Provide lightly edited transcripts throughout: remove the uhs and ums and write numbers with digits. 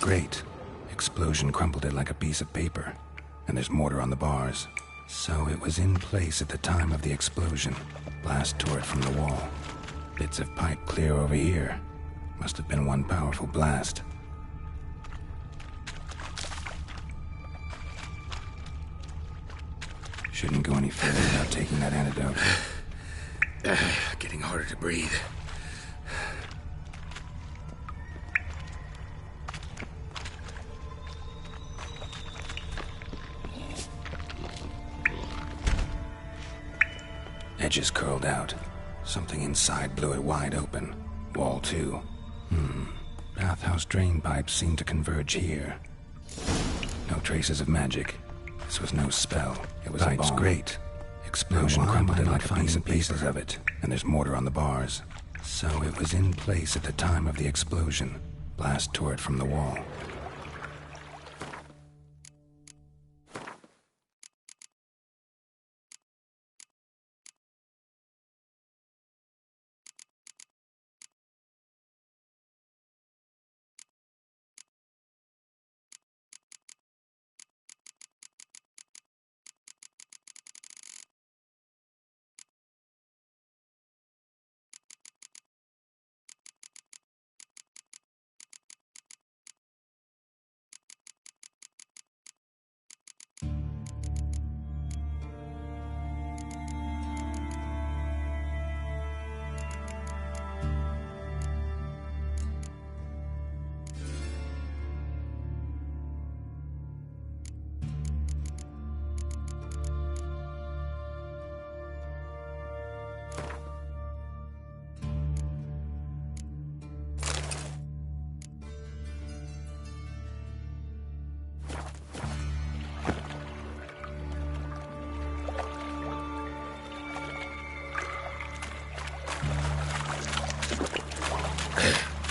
great. Explosion crumpled it like a piece of paper. And there's mortar on the bars. So it was in place at the time of the explosion. Blast tore it from the wall. Bits of pipe clear over here. Must have been one powerful blast. Shouldn't go any further without taking that antidote. Getting harder to breathe. Edges curled out. Something inside blew it wide open. Wall too. Bathhouse drain pipes seem to converge here. No traces of magic. This was no spell. It was a bomb. Great. Explosion crumpled it like a piece of pieces of it. And there's mortar on the bars. So it was in place at the time of the explosion. Blast tore it from the wall.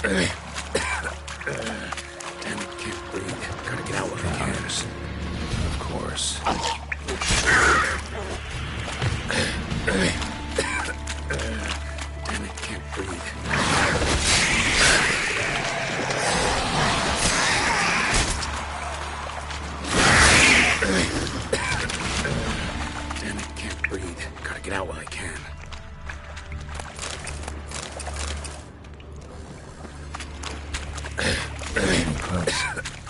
Damn it, can't breathe. Gotta get out with my hands. Of course. Damn it, can't breathe. Damn it, can't breathe. Gotta get out while I can. Getting close.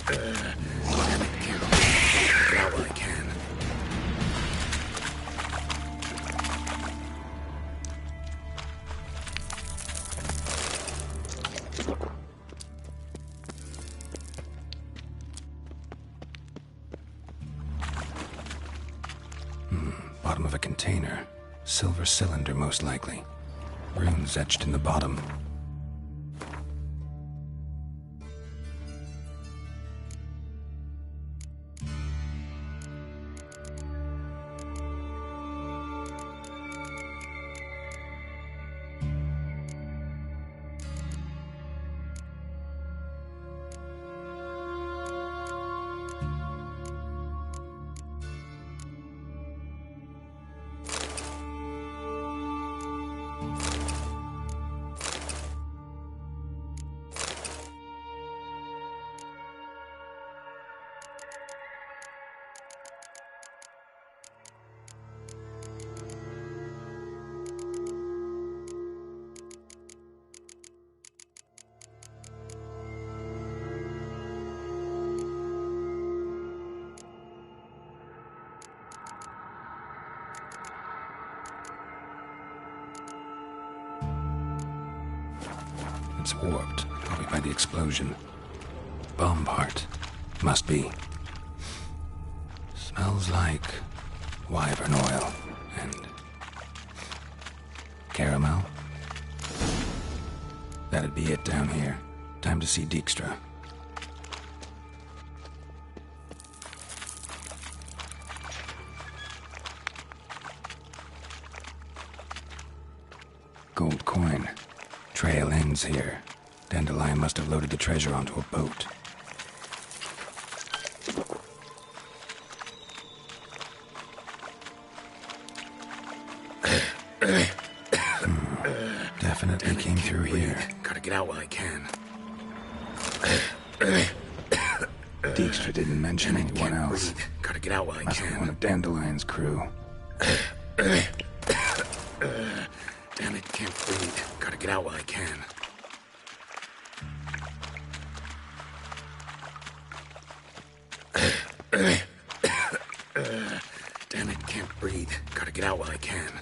Damn it, can't breathe. Get out while I can. Bottom of a container. Silver cylinder, most likely. Runes etched in the bottom. It's warped, probably by the explosion. Bomb part. Must be. Smells like wyvern oil and caramel. That'd be it down here. Time to see Dijkstra. Gold coin. Trail ends here. Dandelion must have loaded the treasure onto a boat. Definitely came through here. Gotta get out while I can. Dijkstra didn't mention anyone else. Breathe. Gotta get out while I Must be can. one of Dandelion's crew. Damn it, can't breathe. Gotta get out while I can. Damn it, can't breathe. Gotta get out while I can.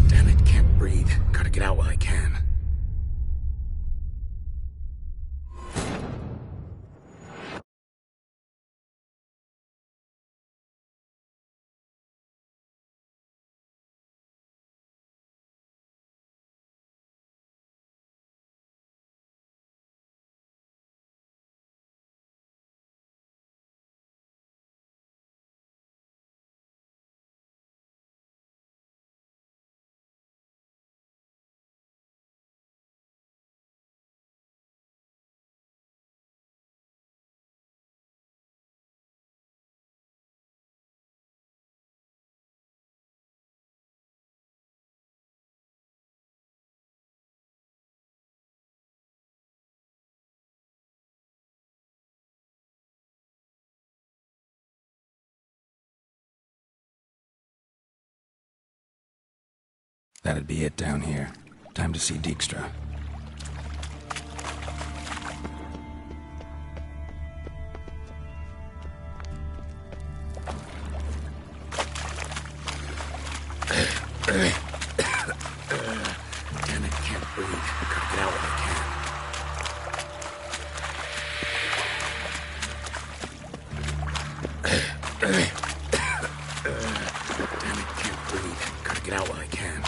Damn it, can't breathe. Gotta get out while I can. That'd be it down here. Time to see Dijkstra. Damn it, can't breathe. Gotta get out while I can. Damn it, can't breathe. Gotta get out while I can.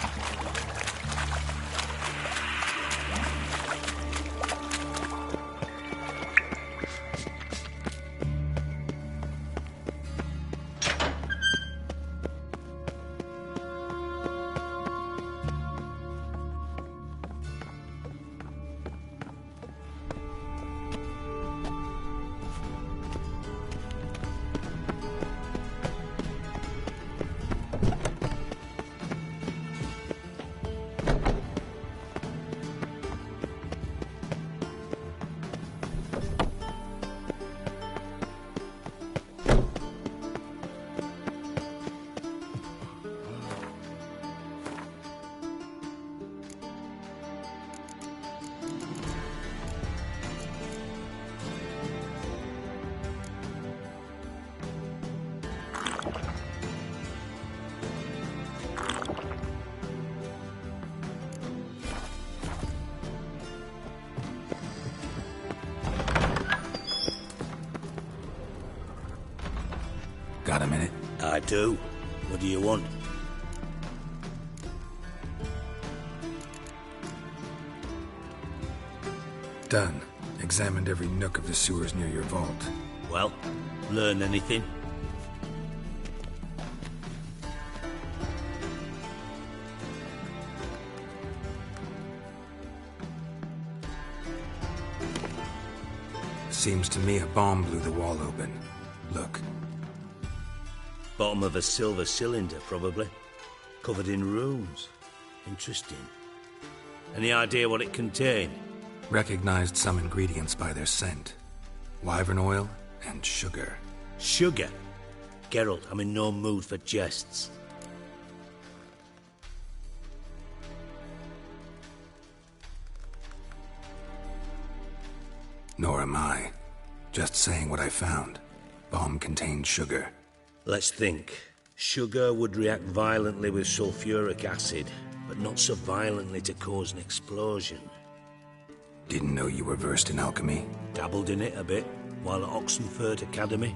Got a minute? I do. What do you want? Done. Examined every nook of the sewers near your vault. Well, learn anything? Seems to me a bomb blew the wall open. Look. Bottom of a silver cylinder, probably. Covered in runes. Interesting. Any idea what it contained? Recognized some ingredients by their scent. Wyvern oil and sugar. Sugar? Geralt, I'm in no mood for jests. Nor am I. Just saying what I found. Bomb contained sugar. Let's think. Sugar would react violently with sulfuric acid, but not so violently to cause an explosion. Didn't know you were versed in alchemy. Dabbled in it a bit while at Oxenford Academy.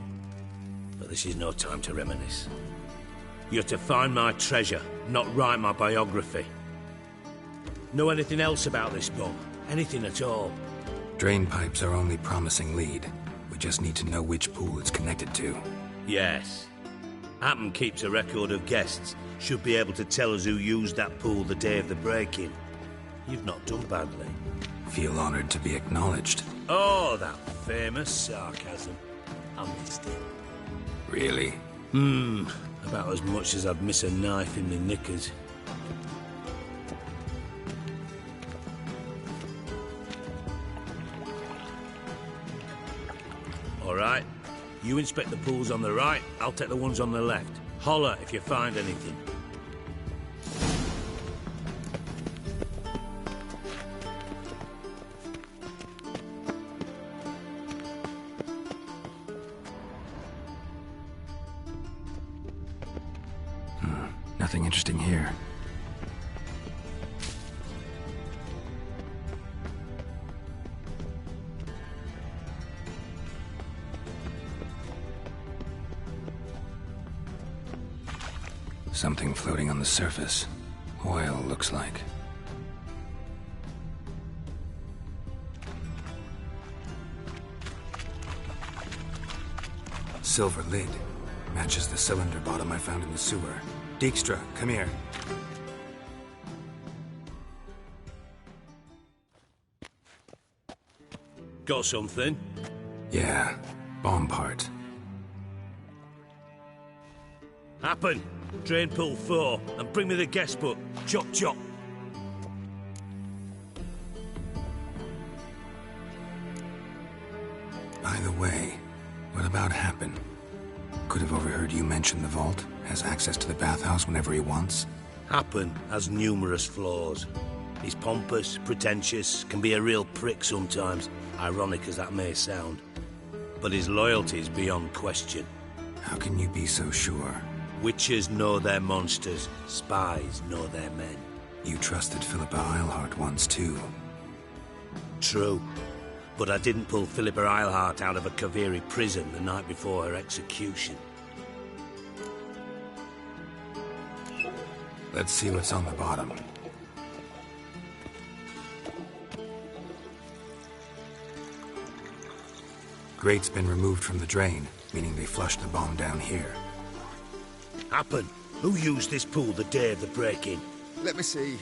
But this is no time to reminisce. You're to find my treasure, not write my biography. Know anything else about this bomb? Anything at all? Drain pipes are only promising lead. We just need to know which pool it's connected to. Yes. Hammond keeps a record of guests. Should be able to tell us who used that pool the day of the break-in. You've not done badly. Feel honored to be acknowledged. Oh, that famous sarcasm. I missed it. Really? About as much as I'd miss a knife in my knickers. All right? You inspect the pools on the right, I'll take the ones on the left. Holler if you find anything. Nothing interesting here. Something floating on the surface. Oil, looks like. Silver lid. Matches the cylinder bottom I found in the sewer. Dijkstra, come here. Got something? Yeah, bomb part. Happen. Drain pool 4, and bring me the guest book. Chop chop. By the way, what about Happen? Could have overheard you mention the vault. Has access to the bathhouse whenever he wants. Happen has numerous flaws. He's pompous, pretentious, can be a real prick sometimes, ironic as that may sound. But his loyalty is beyond question. How can you be so sure? Witches know their monsters, spies know their men. You trusted Philippa Eilhart once too. True. But I didn't pull Philippa Eilhart out of a Kaviri prison the night before her execution. Let's see what's on the bottom. Grate's been removed from the drain, meaning they flushed the bomb down here. Happen. Who used this pool the day of the break-in? Let me see.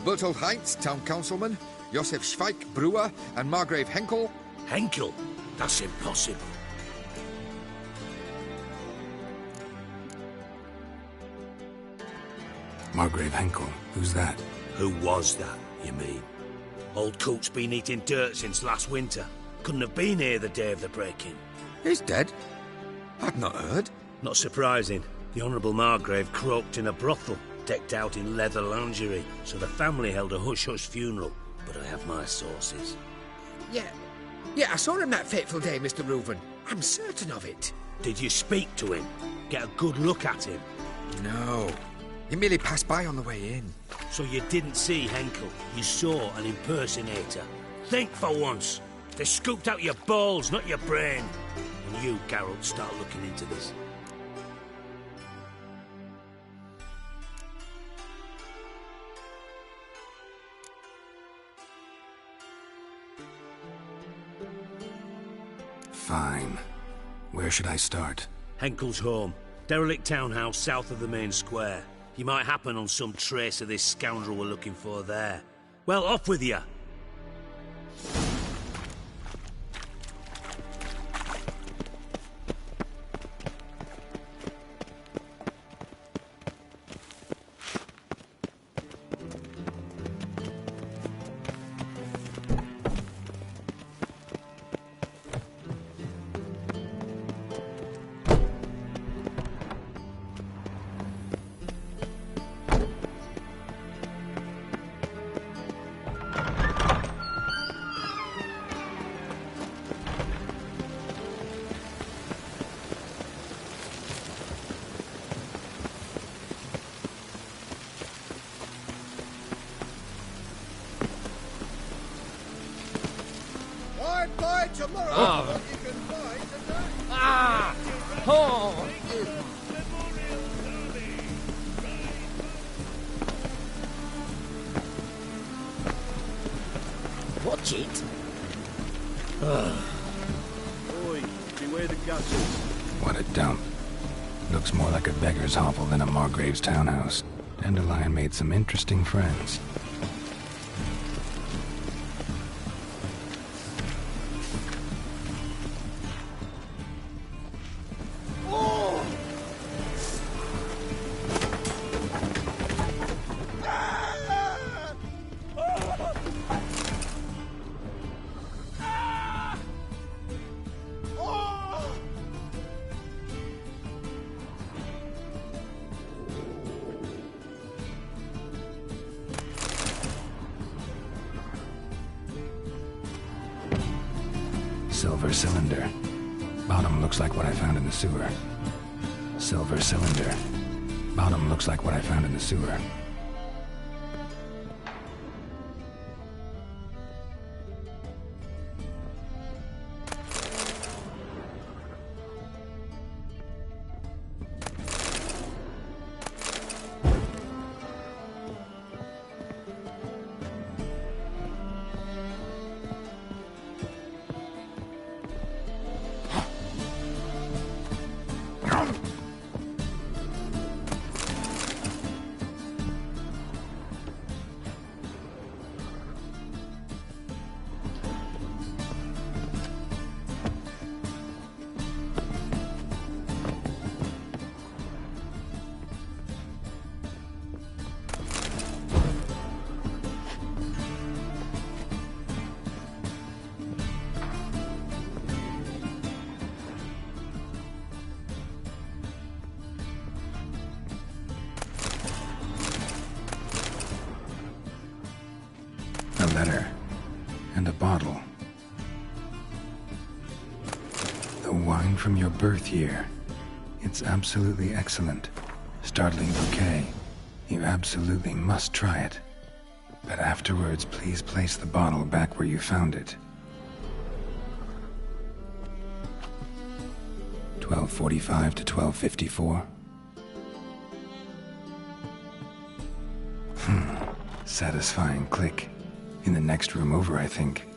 Bertold Heinz, town councilman, Josef Schweik, brewer, and Margrave Henkel. Henkel? That's impossible. Margrave Henkel, who's that? Who was that, you mean? Old Coot's been eating dirt since last winter. Couldn't have been here the day of the break-in. He's dead? I'd not heard. Not surprising. The Honourable Margrave croaked in a brothel, decked out in leather lingerie, so the family held a hush-hush funeral. But I have my sources. Yeah, I saw him that fateful day, Mr. Reuven. I'm certain of it. Did you speak to him? Get a good look at him? No. He merely passed by on the way in. So you didn't see Henkel, you saw an impersonator. Think for once. They scooped out your balls, not your brain. And you, Geralt, start looking into this. Fine. Where should I start? Henkel's home. Derelict townhouse south of the main square. You might happen on some trace of this scoundrel we're looking for there. Well, off with you! Tomorrow, what you can find today. Watch it. Oi, beware the gutters. What a dump. Looks more like a beggar's hovel than a Margrave's townhouse. Dandelion made some interesting friends. Silver cylinder. Bottom looks like what I found in the sewer. Silver cylinder. Bottom looks like what I found in the sewer. A letter. And a bottle. The wine from your birth year. It's absolutely excellent. Startling bouquet. You absolutely must try it. But afterwards, please place the bottle back where you found it. 12:45 to 12:54. Satisfying click. In the next room over, I think.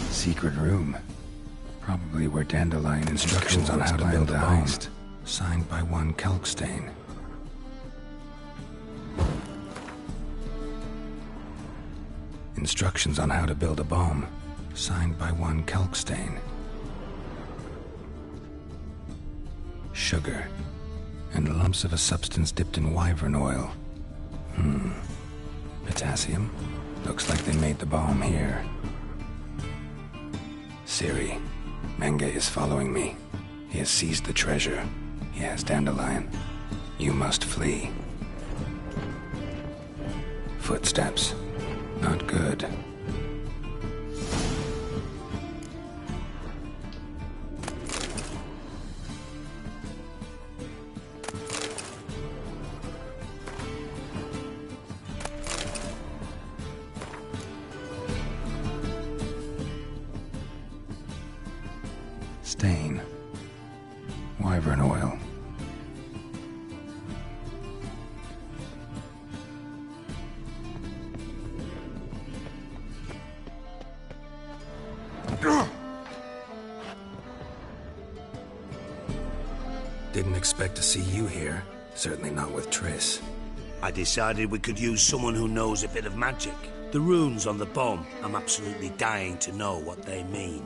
Secret room. Probably where Dandelion instructions on how to build a heist. Signed by one Kelkstain. Instructions on how to build a bomb. Signed by one Kelkstain. Sugar. And lumps of a substance dipped in wyvern oil. Potassium. Looks like they made the bomb here. Siri. Menge is following me. He has seized the treasure. He has Dandelion. You must flee. Footsteps. Not good. Stain. Wyvern oil. Didn't expect to see you here. Certainly not with Triss. I decided we could use someone who knows a bit of magic. The runes on the bomb, I'm absolutely dying to know what they mean.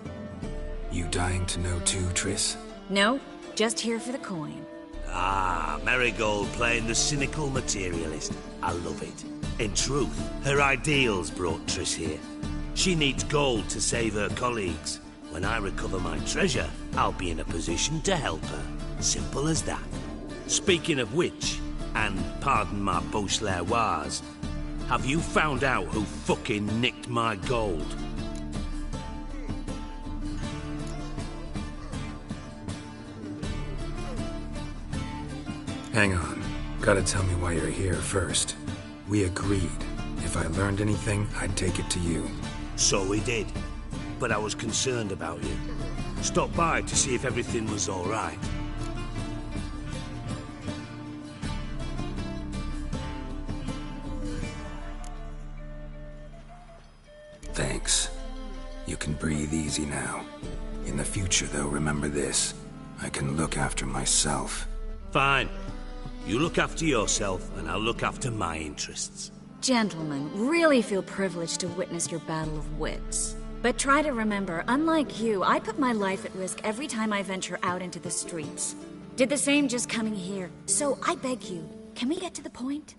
You dying to know too, Triss? No, just here for the coin. Ah, Marigold playing the cynical materialist. I love it. In truth, her ideals brought Triss here. She needs gold to save her colleagues. When I recover my treasure, I'll be in a position to help her. Simple as that. Speaking of which, and pardon my Beauclervoise, have you found out who fucking nicked my gold? Hang on. Gotta tell me why you're here first. We agreed. If I learned anything, I'd take it to you. So we did. But I was concerned about you. Stopped by to see if everything was all right. Thanks. You can breathe easy now. In the future, though, remember this. I can look after myself. Fine. You look after yourself, and I'll look after my interests. Gentlemen, really feel privileged to witness your battle of wits. But try to remember, unlike you, I put my life at risk every time I venture out into the streets. Did the same just coming here. So I beg you, can we get to the point?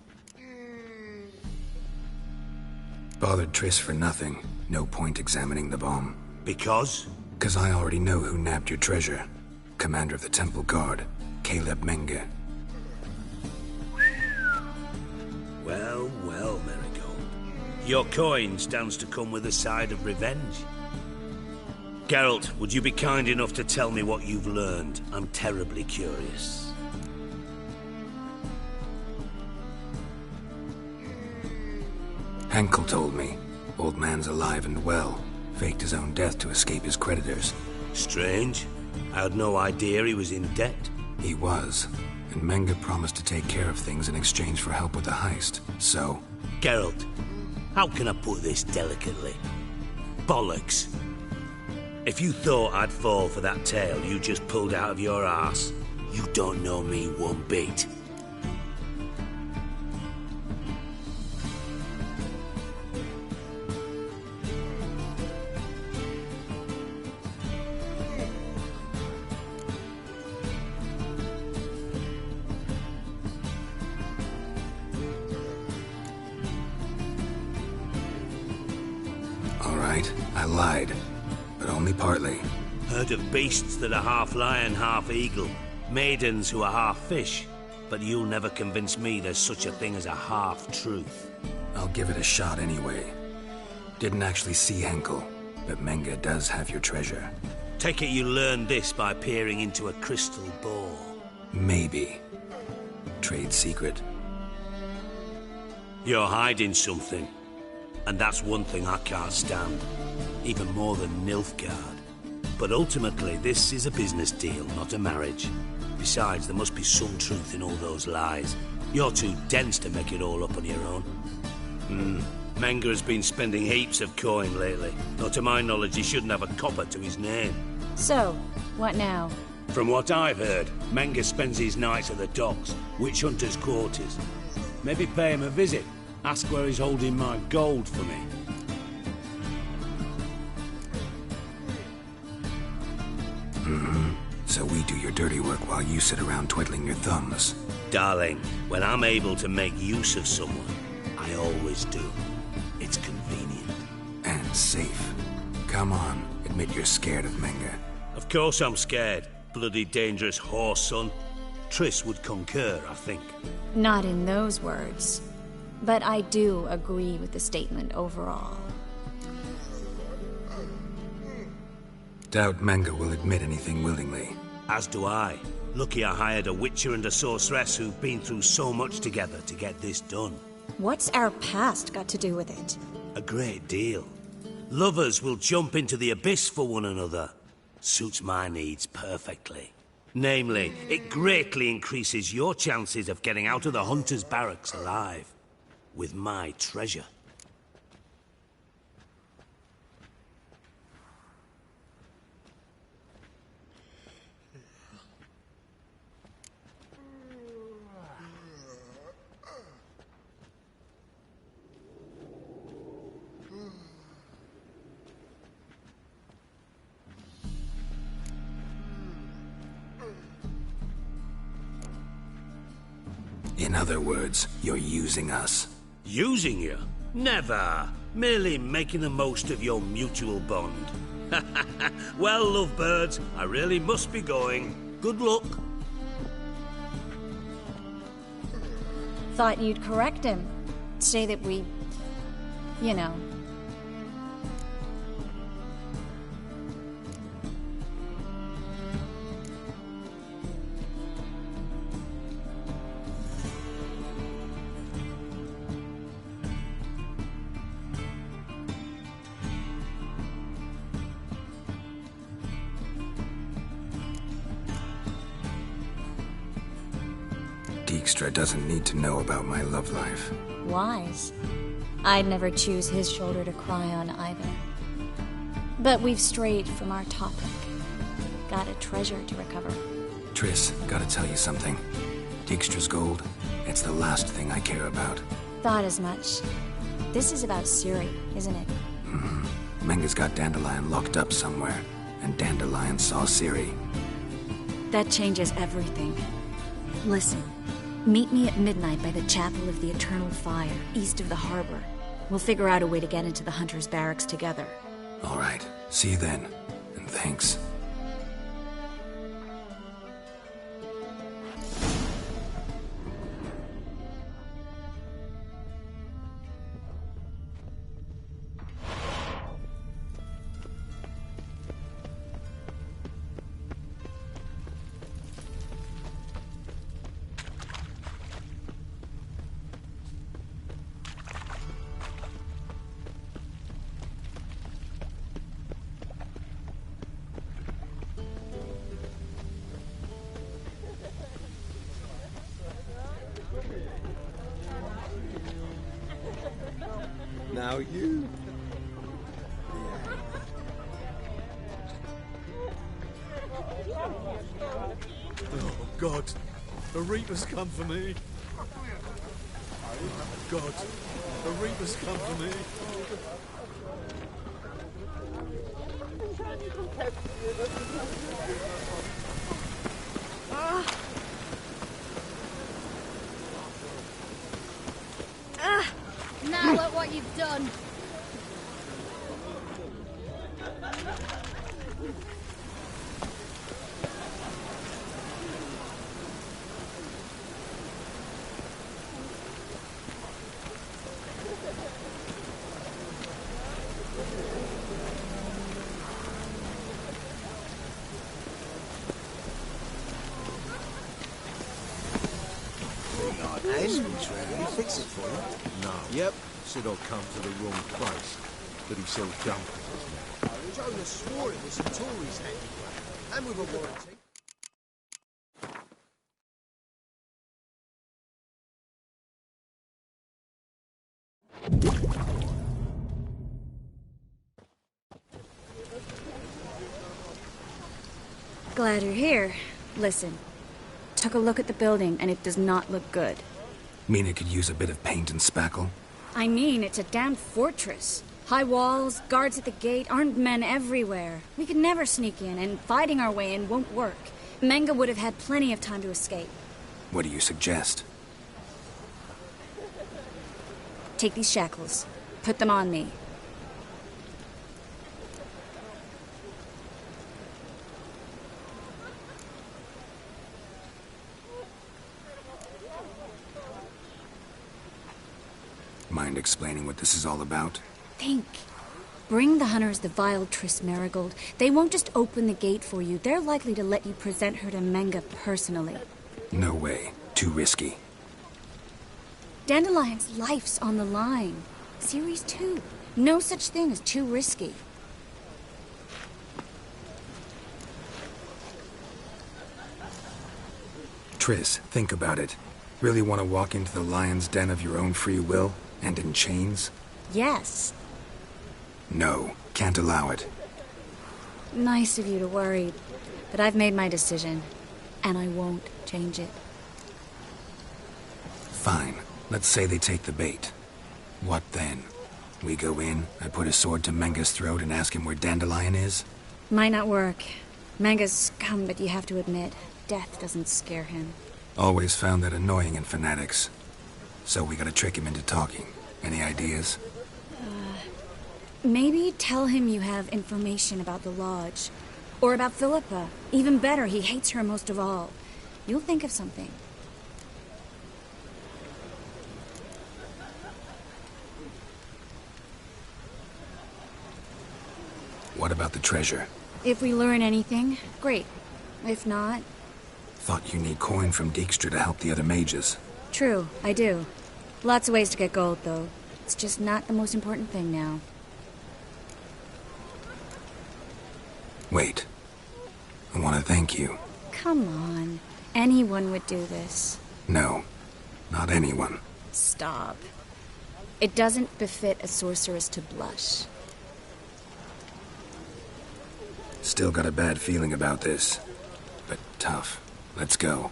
Bothered Triss for nothing. No point examining the bomb. Because? Because I already know who nabbed your treasure. Commander of the Temple Guard, Caleb Menge. Well, well, Marigold. Your coin stands to come with a side of revenge. Geralt, would you be kind enough to tell me what you've learned? I'm terribly curious. Henkel told me. Old man's alive and well. Faked his own death to escape his creditors. Strange. I had no idea he was in debt. He was. And Menge promised to take care of things in exchange for help with the heist. So... Geralt, how can I put this delicately? Bollocks. If you thought I'd fall for that tale you just pulled out of your arse, you don't know me one bit. I lied, but only partly. Heard of beasts that are half lion, half eagle. Maidens who are half fish. But you'll never convince me there's such a thing as a half-truth. I'll give it a shot anyway. Didn't actually see Henkel, but Menge does have your treasure. Take it you learned this by peering into a crystal ball. Maybe. Trade secret. You're hiding something. And that's one thing I can't stand. Even more than Nilfgaard. But ultimately, this is a business deal, not a marriage. Besides, there must be some truth in all those lies. You're too dense to make it all up on your own. Menge has been spending heaps of coin lately. Though to my knowledge, he shouldn't have a copper to his name. So, what now? From what I've heard, Menge spends his nights at the docks, witch hunters' quarters. Maybe pay him a visit. Ask where he's holding my gold for me. So we do your dirty work while you sit around twiddling your thumbs. Darling, when I'm able to make use of someone, I always do. It's convenient. And safe. Come on, admit you're scared of Menge. Of course I'm scared. Bloody dangerous horse, son. Triss would concur, I think. Not in those words. But I do agree with the statement overall. Doubt Menge will admit anything willingly. As do I. Lucky I hired a witcher and a sorceress who've been through so much together to get this done. What's our past got to do with it? A great deal. Lovers will jump into the abyss for one another. Suits my needs perfectly. Namely, it greatly increases your chances of getting out of the hunter's barracks alive. With my treasure. In other words, you're using us. Using you? Never. Merely making the most of your mutual bond. Well, lovebirds, I really must be going. Good luck. Thought you'd correct him. Say that we... you know... Dijkstra doesn't need to know about my love life. wise. I'd never choose his shoulder to cry on either. But we've strayed from our topic. Got a treasure to recover. Triss, gotta tell you something. Dijkstra's gold, it's the last thing I care about. Thought as much. This is about Ciri, isn't it? Menge's got Dandelion locked up somewhere, and Dandelion saw Ciri. That changes everything. Listen, meet me at midnight by the Chapel of the Eternal Fire, east of the harbor. We'll figure out a way to get into the Hunter's barracks together. All right. See you then. And thanks. Now you. Oh, God. The Reaper's come for me. Oh, God. The Reaper's come for me. Now look what you've done. Can he fix it for you? No. Yep. Said I'll come to the wrong place. But he's so dumb. Jonah swore it was a Tory's handiwork. And with a warranty. Glad you're here. Listen, took a look at the building and it does not look good. Mean it could use a bit of paint and spackle? I mean, it's a damn fortress. High walls, guards at the gate, armed men everywhere. We could never sneak in, and fighting our way in won't work. Menga would have had plenty of time to escape. What do you suggest? Take these shackles. Put them on me. Mind explaining what this is all about? Think. Bring the Hunters the vile Triss Marigold. They won't just open the gate for you. They're likely to let you present her to Menga personally. No way. Too risky. Dandelion's life's on the line. Series 2. No such thing as too risky. Triss, think about it. Really want to walk into the lion's den of your own free will? And in chains? Yes. No, can't allow it. Nice of you to worry, but I've made my decision, and I won't change it. Fine. Let's say they take the bait. What then? We go in, I put a sword to Menga's throat and ask him where Dandelion is? Might not work. Menga's scum, but you have to admit, death doesn't scare him. Always found that annoying in fanatics. So we gotta trick him into talking. Any ideas? Maybe tell him you have information about the Lodge. Or about Philippa. Even better, he hates her most of all. You'll think of something. What about the treasure? If we learn anything, great. If not... Thought you need coin from Dijkstra to help the other mages. True, I do. Lots of ways to get gold, though. It's just not the most important thing now. Wait. I want to thank you. Come on. Anyone would do this. No, not anyone. Stop. It doesn't befit a sorceress to blush. Still got a bad feeling about this. But tough. Let's go.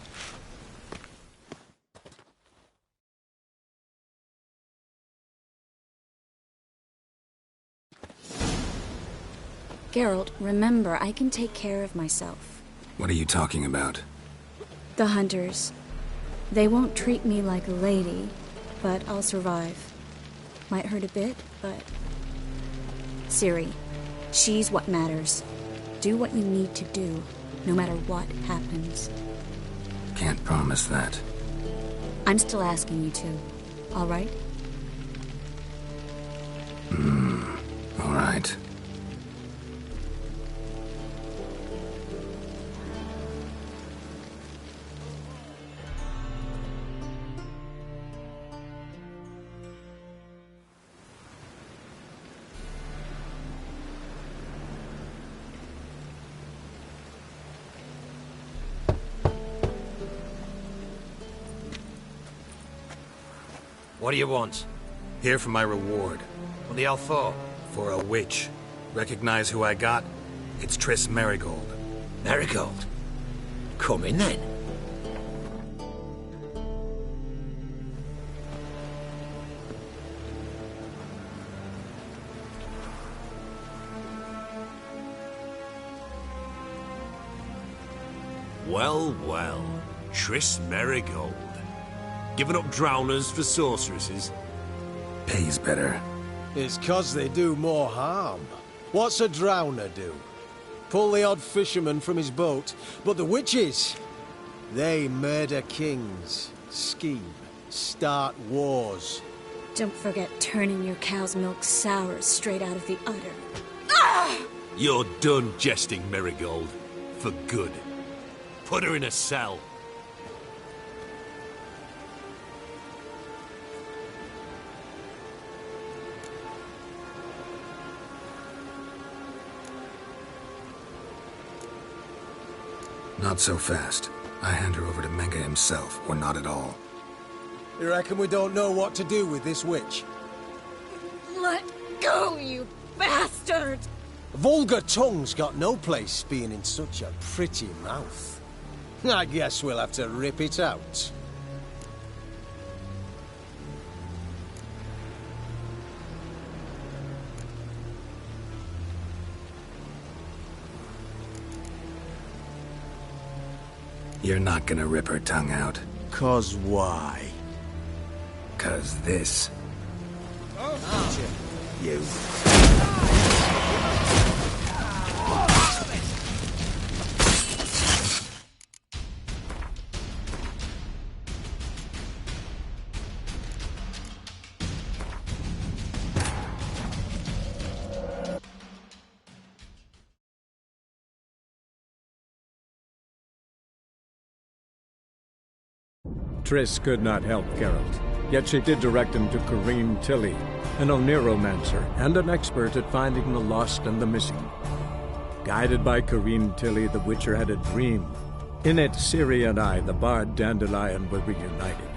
Geralt, remember, I can take care of myself. What are you talking about? The Hunters. They won't treat me like a lady, but I'll survive. Might hurt a bit, but... Ciri, she's what matters. Do what you need to do, no matter what happens. Can't promise that. I'm still asking you to, all right? All right. What do you want? Here for my reward. What the hell for? For a witch. Recognize who I got? It's Triss Merigold. Marigold? Come in then. Well, well. Triss Merigold. Giving up drowners for sorceresses? Pays better. It's 'cause they do more harm. What's a drowner do? Pull the odd fisherman from his boat. But the witches, they murder kings, scheme, start wars. Don't forget turning your cow's milk sour straight out of the udder. You're done jesting, Merigold. For good. Put her in a cell. Not so fast. I hand her over to Menge himself, or not at all. You reckon we don't know what to do with this witch? Let go, you bastard! Vulgar tongue's got no place being in such a pretty mouth. I guess we'll have to rip it out. You're not gonna rip her tongue out. 'Cause why? 'Cause this. You. Triss could not help Geralt, yet she did direct him to Corrine Tilly, an oneiromancer and an expert at finding the lost and the missing. Guided by Corrine Tilly, the Witcher had a dream. In it, Ciri and I, the bard Dandelion, were reunited.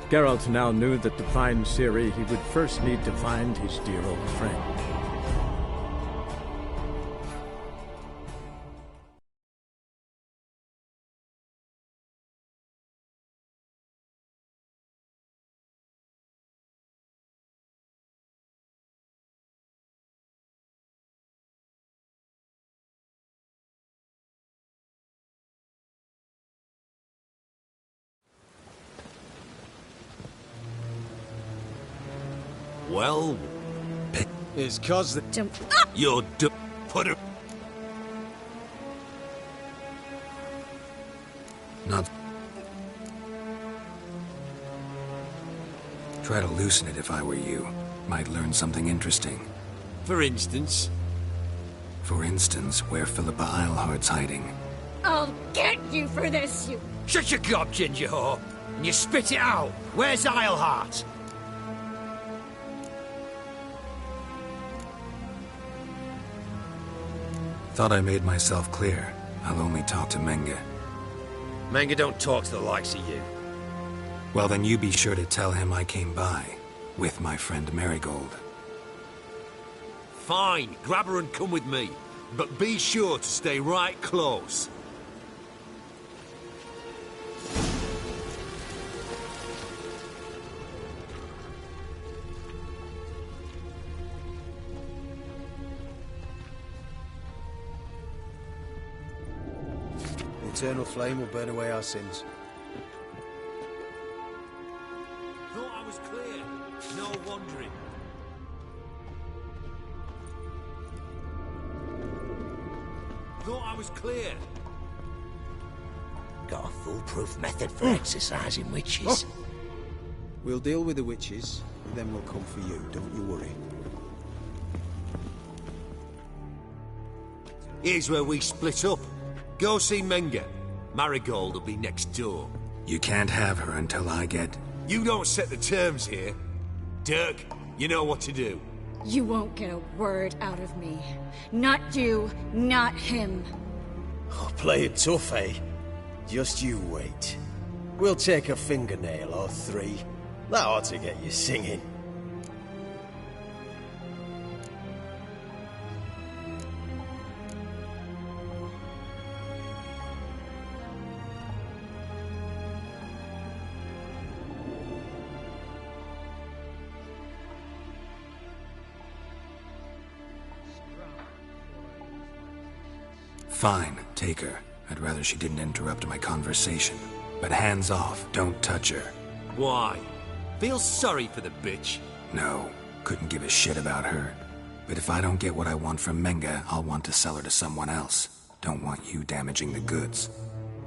Geralt now knew that to find Ciri, he would first need to find his dear old friend. Well, It's 'cause the... Don't... you're done. Put her... Not... Try to loosen it if I were you. Might learn something interesting. For instance? For instance, where Philippa Eilhart's hiding. I'll get you for this, you... Shut your gob, ginger whore, and you spit it out. Where's Eilhart? Thought I made myself clear. I'll only talk to Menge. Menge don't talk to the likes of you. Well, then you be sure to tell him I came by. With my friend Merigold. Fine, grab her and come with me. But be sure to stay right close. The eternal flame will burn away our sins. Thought I was clear. No wandering. Thought I was clear. Got a foolproof method for exercising witches. We'll deal with the witches, and then we'll come for you, don't you worry. Here's where we split up. Go see Menga. Marigold will be next door. You can't have her until I get... You don't set the terms here. Dirk, you know what to do. You won't get a word out of me. Not you, not him. Oh, play it tough, eh? Just you wait. We'll take a fingernail or three. That ought to get you singing. Fine, take her. I'd rather she didn't interrupt my conversation. But hands off, don't touch her. Why? Feel sorry for the bitch? No, couldn't give a shit about her. But if I don't get what I want from Menga, I'll want to sell her to someone else. Don't want you damaging the goods.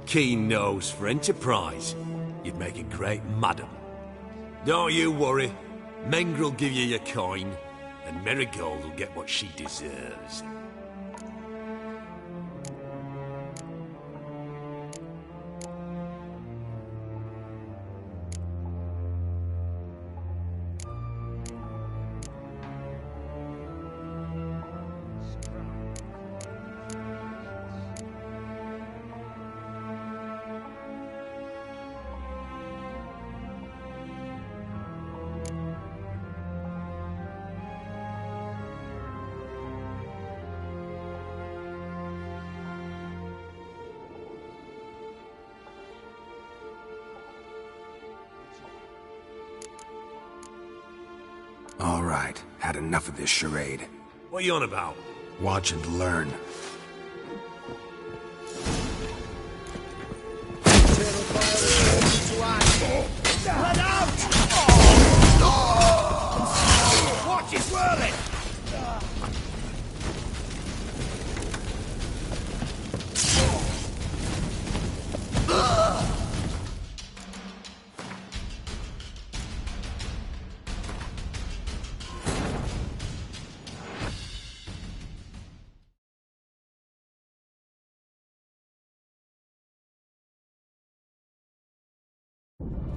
Keen nose for enterprise. You'd make a great madam. Don't you worry. Mengrel give you your coin, and Marigold will get what she deserves. All right, had enough of this charade. What are you on about? Watch and learn. Let out! Watch it whirling!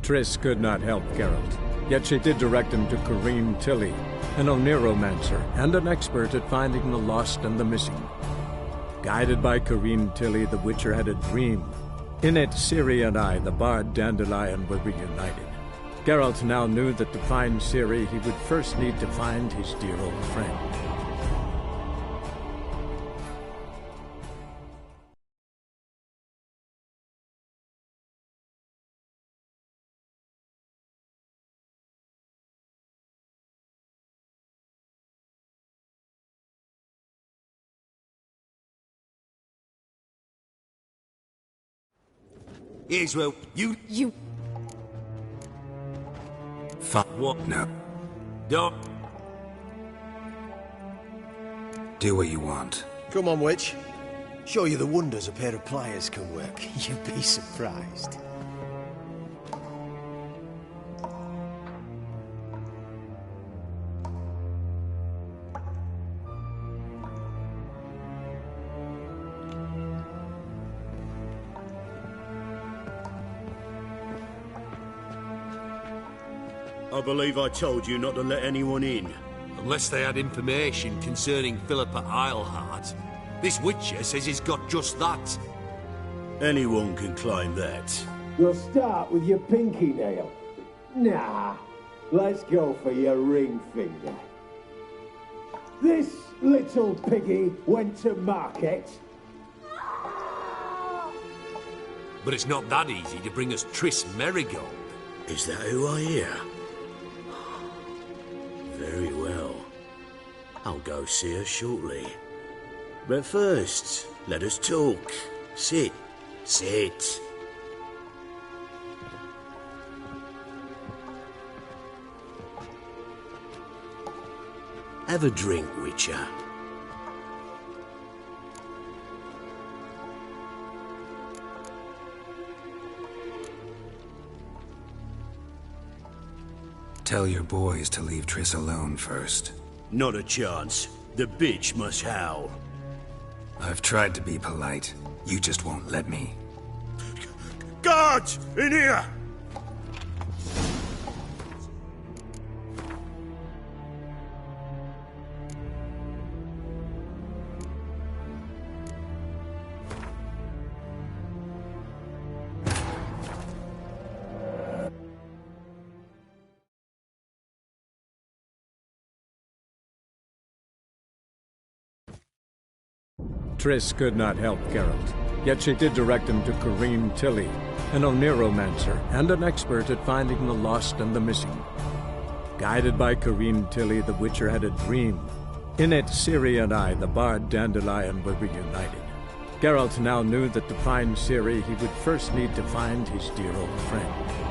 Triss could not help Geralt, yet she did direct him to Corrine Tilly, an Oneiromancer and an expert at finding the lost and the missing. Guided by Corrine Tilly, the Witcher had a dream. In it, Ciri and I, the bard Dandelion, were reunited. Geralt now knew that to find Ciri, he would first need to find his dear old friend. Here's where you... What? No. Don't... Do what you want. Come on, witch. Show you the wonders a pair of pliers can work. You'd be surprised. I believe I told you not to let anyone in. Unless they had information concerning Philippa Eilhart. This Witcher says he's got just that. Anyone can claim that. You'll start with your pinky nail. Nah, let's go for your ring finger. This little piggy went to market. But it's not that easy to bring us Triss Marigold. Is that who I hear? Very well. I'll go see her shortly. But first, let us talk. Sit. Sit. Have a drink, Witcher. Tell your boys to leave Triss alone first. Not a chance. The bitch must howl. I've tried to be polite. You just won't let me. Guards! In here! Triss could not help Geralt, yet she did direct him to Corrine Tilly, an Oniromancer and an expert at finding the lost and the missing. Guided by Corrine Tilly, the Witcher had a dream. In it, Ciri and I, the bard Dandelion, were reunited. Geralt now knew that to find Ciri, he would first need to find his dear old friend.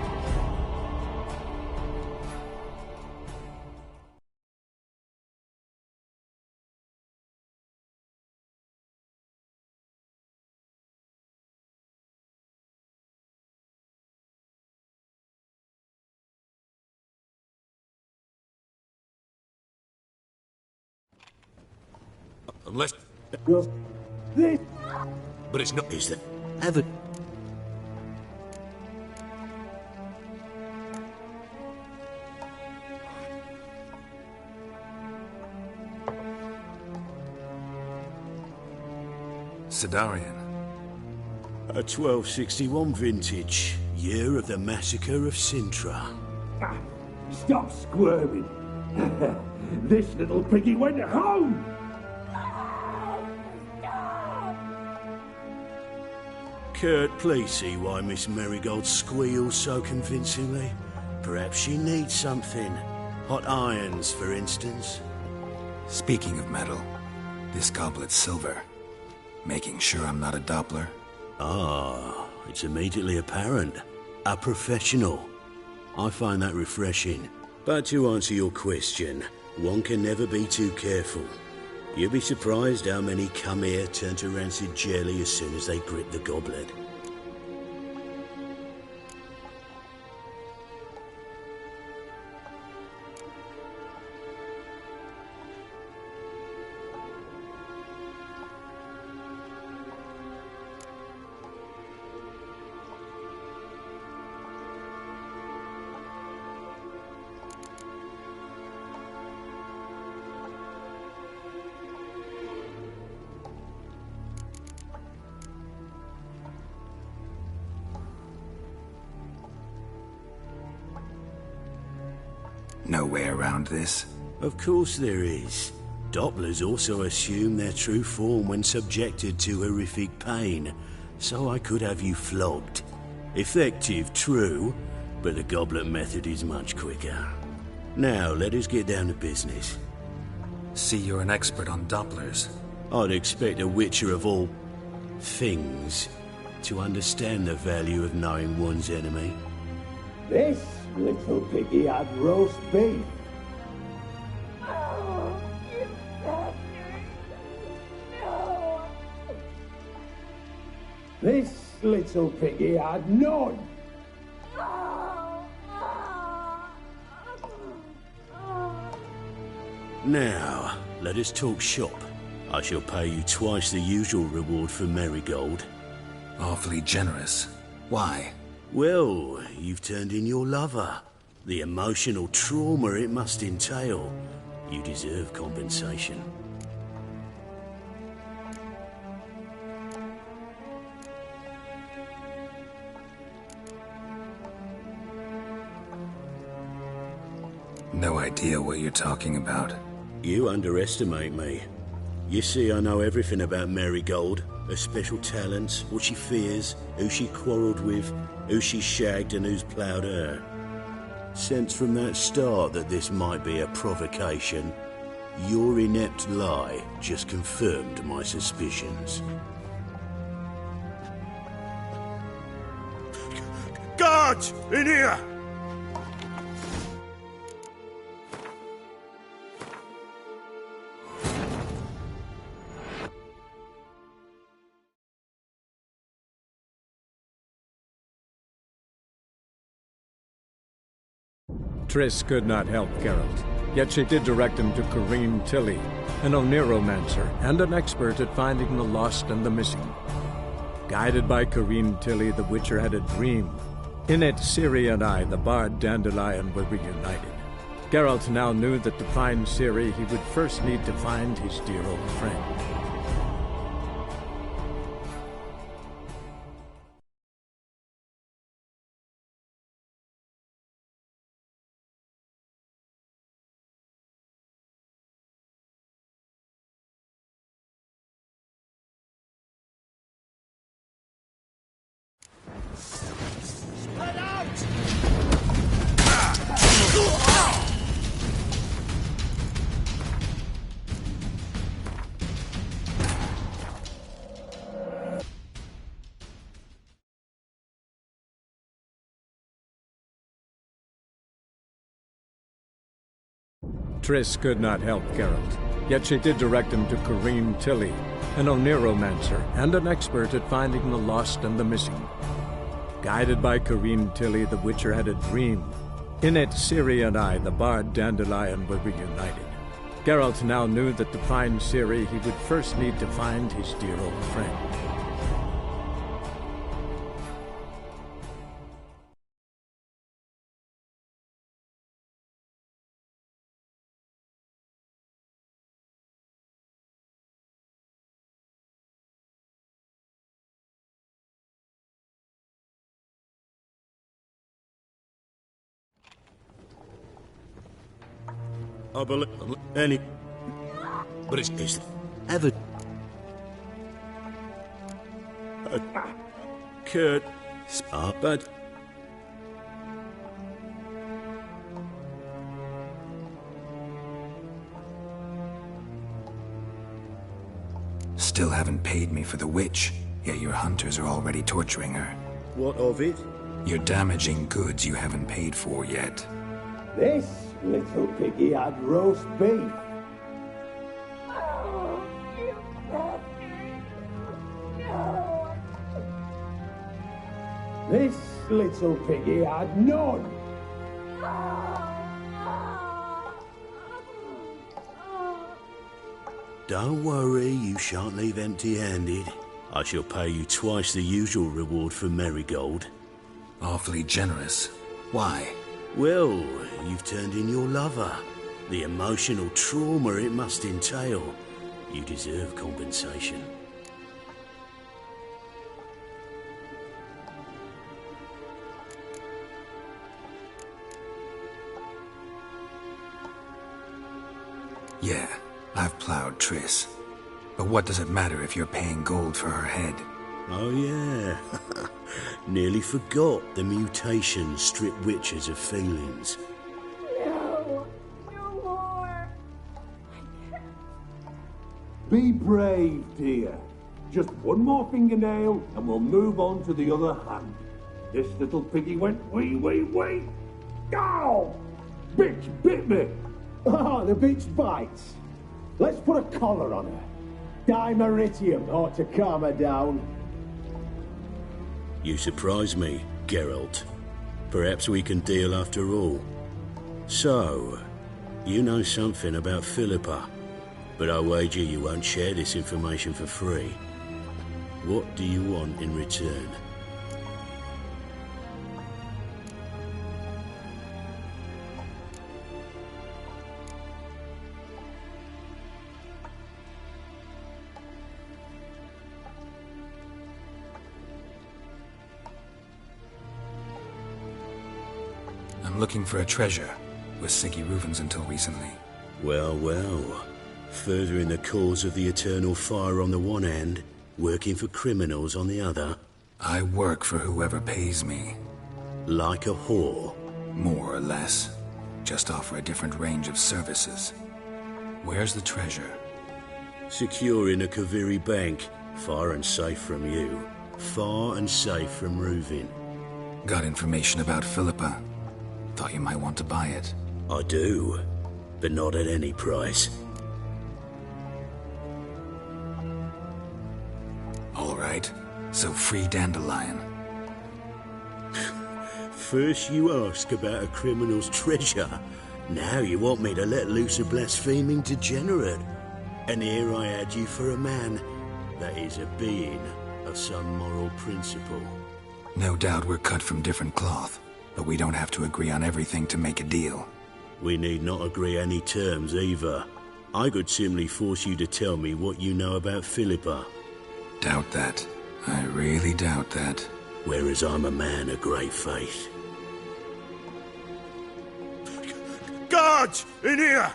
Unless... This... But it's not... Is there ever... Sidarian. A 1261 vintage, year of the massacre of Sintra. Stop squirming. This little piggy went home! Kurt, please see why Miss Marigold squeals so convincingly. Perhaps she needs something. Hot irons, for instance. Speaking of metal, this goblet's silver. Making sure I'm not a Doppler? Ah, it's immediately apparent. A professional. I find that refreshing. But to answer your question, one can never be too careful. You'll be surprised how many come here turn to rancid jelly as soon as they grip the goblet. No way around this? Of course there is. Dopplers also assume their true form when subjected to horrific pain, so I could have you flogged. Effective, true, but the goblet method is much quicker. Now, let us get down to business. See, you're an expert on Dopplers. I'd expect a Witcher of all... things to understand the value of knowing one's enemy. This little piggy had roast beef. This little piggy had none. Now, let us talk shop. I shall pay you twice the usual reward for Marigold. Awfully generous. Why? Well, you've turned in your lover. The emotional trauma it must entail. You deserve compensation. No idea what you're talking about. You underestimate me. You see, I know everything about Marigold. Her special talents, what she fears, who she quarrelled with, who she shagged and who's ploughed her. Sensed from that start that this might be a provocation, your inept lie just confirmed my suspicions. Guards! In here! Triss could not help Geralt, yet she did direct him to Corrine Tilly, an Oneiromancer and an expert at finding the lost and the missing. Guided by Corrine Tilly, the Witcher had a dream. In it, Ciri and I, the bard Dandelion, were reunited. Geralt now knew that to find Ciri, he would first need to find his dear old friend. Let out! Triss could not help Geralt, yet she did direct him to Corrine Tilly, an Oneiromancer and an expert at finding the lost and the missing. Guided by Corrine Tilly, the Witcher had a dream. In it, Ciri and I, the bard Dandelion, were reunited. Geralt now knew that to find Ciri, he would first need to find his dear old friend. I believe any, but it's ever could stop, but Still haven't paid me for the witch, yet your hunters are already torturing her. What of it? You're damaging goods you haven't paid for yet. This little piggy had roast beef. This little piggy had none. Don't worry, you shan't leave empty-handed. I shall pay you twice the usual reward for Marigold. Awfully generous. Why? Well, you've turned in your lover. The emotional trauma it must entail. You deserve compensation. Yeah, I've plowed Triss. But what does it matter if you're paying gold for her head? Oh yeah. Nearly forgot the mutations strip witches of feelings. No more. Be brave, dear. Just one more fingernail and we'll move on to the other hand. This little piggy went wee. Ow! Bitch bit me! Ah, the bitch bites. Let's put a collar on her. Dimeritium ought to calm her down. You surprise me, Geralt. Perhaps we can deal after all. So, you know something about Philippa, but I wager you won't share this information for free. What do you want in return? I'm looking for a treasure. Was Siggy Reuven's until recently. Well. Furthering the cause of the eternal fire on the one hand, working for criminals on the other. I work for whoever pays me. Like a whore? More or less. Just offer a different range of services. Where's the treasure? Secure in a Kaviri bank, far and safe from you. Far and safe from Reuven. Got information about Philippa. Thought you might want to buy it. I do, but not at any price. All right, so free Dandelion. first you ask about a criminal's treasure. Now you want me to let loose a blaspheming degenerate. And here I had you for a man. That is a being of some moral principle. No doubt we're cut from different cloth, but we don't have to agree on everything to make a deal. We need not agree any terms either. I could simply force you to tell me what you know about Philippa. Doubt that. I really doubt that. Whereas I'm a man of great faith. Guards! In here!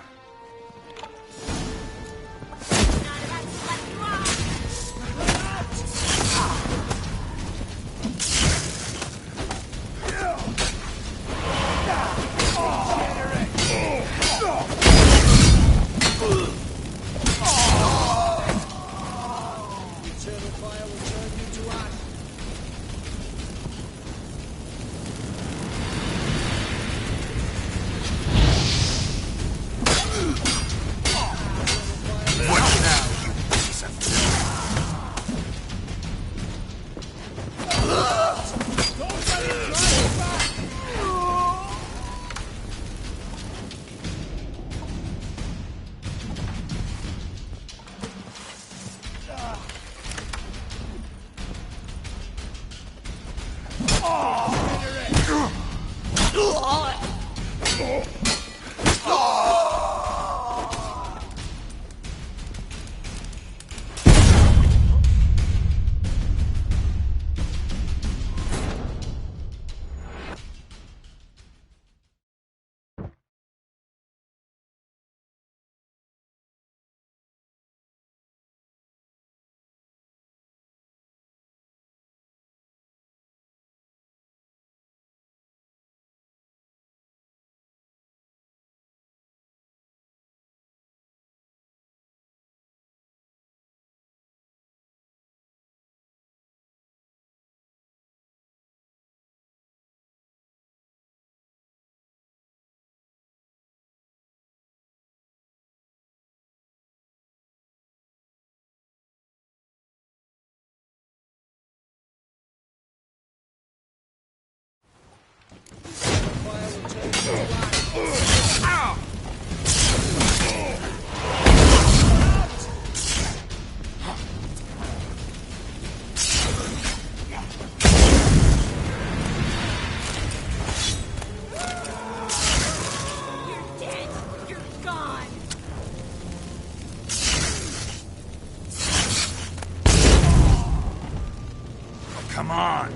Come on!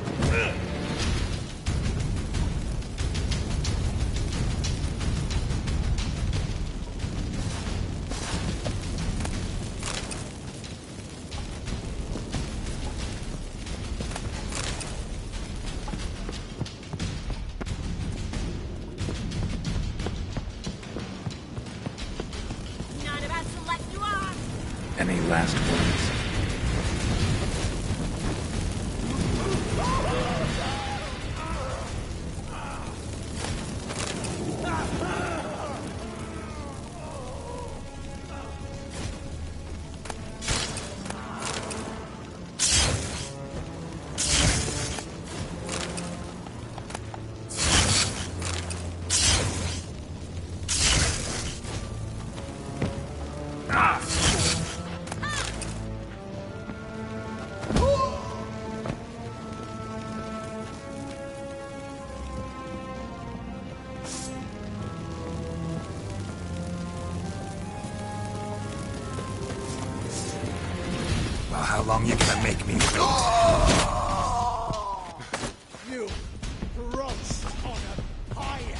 Not about to let you off! Any last words? How long you gonna make me wait? You gross on a pyre!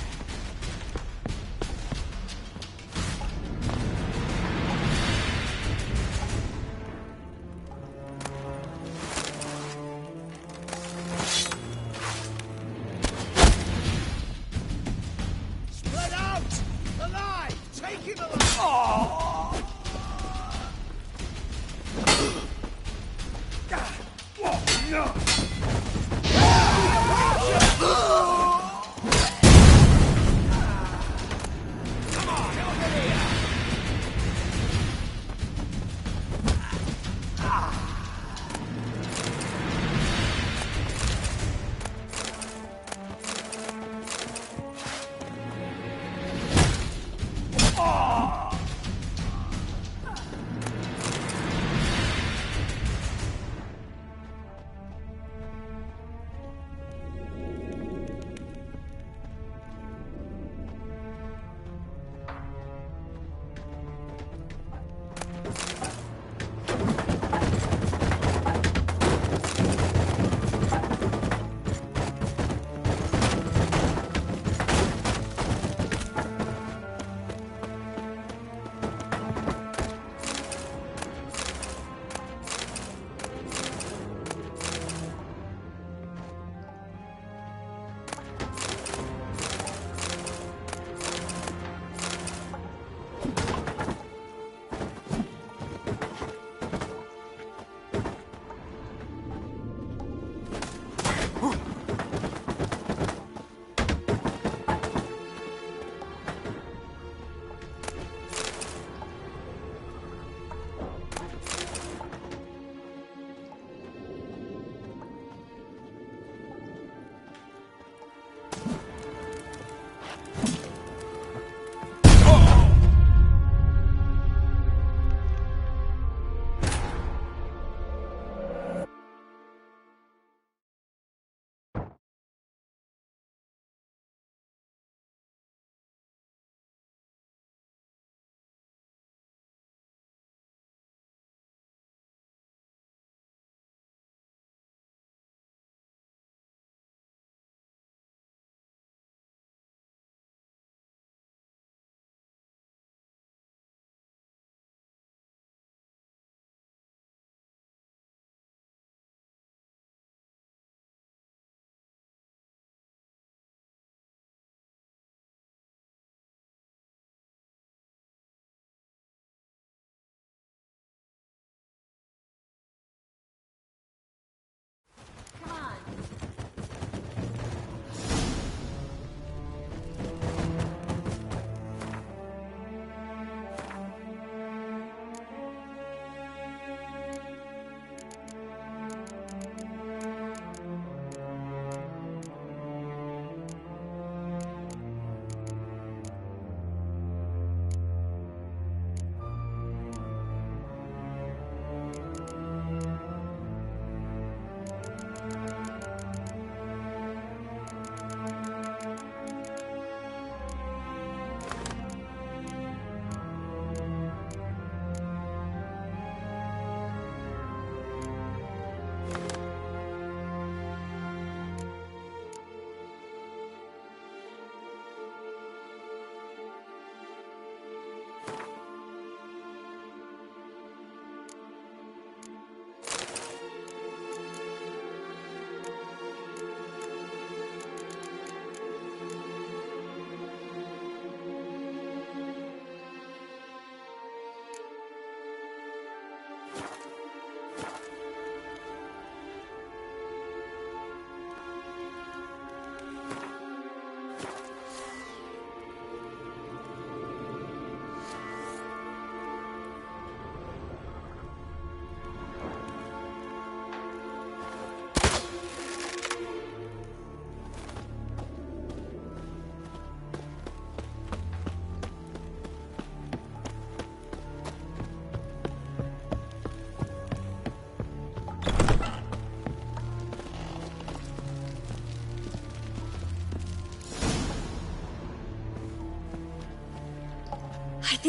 Spread out! Alive! Take him alive! No!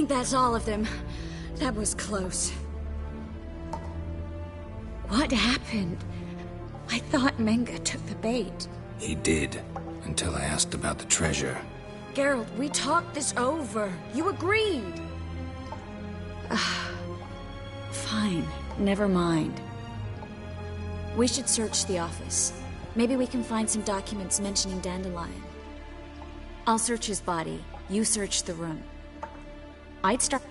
think that's all of them. That was close. What happened? I thought Menga took the bait. He did, until I asked about the treasure. Geralt, we talked this over. You agreed. Fine, never mind. We should search the office. Maybe we can find some documents mentioning Dandelion. I'll search his body. You search the room. I'd start...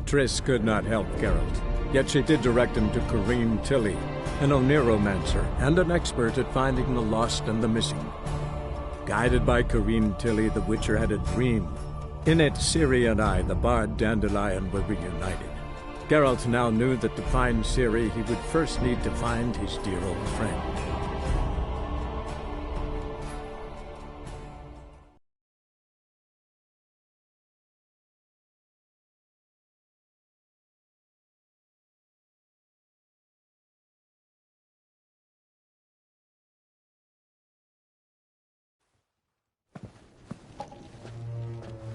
Triss could not help Geralt, yet she did direct him to Corrine Tilly, an Oniromancer and an expert at finding the lost and the missing. Guided by Corrine Tilly, the Witcher had a dream. In it, Ciri and I, the bard Dandelion, were reunited. Geralt now knew that to find Ciri, he would first need to find his dear old friend.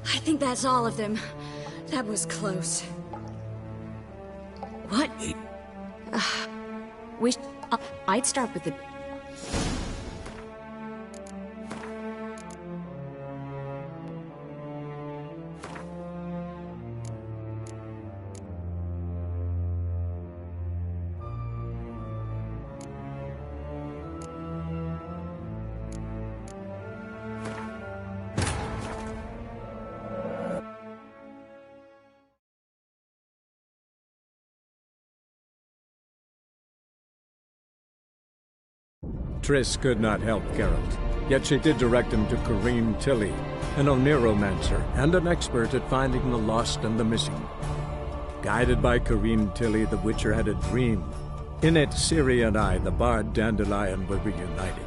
I think that's all of them. That was close. What? I'd start with the... Triss could not help Geralt, yet she did direct him to Corrine Tilly, an Oniromancer and an expert at finding the lost and the missing. Guided by Corrine Tilly, the Witcher had a dream. In it, Ciri and I, the bard Dandelion, were reunited.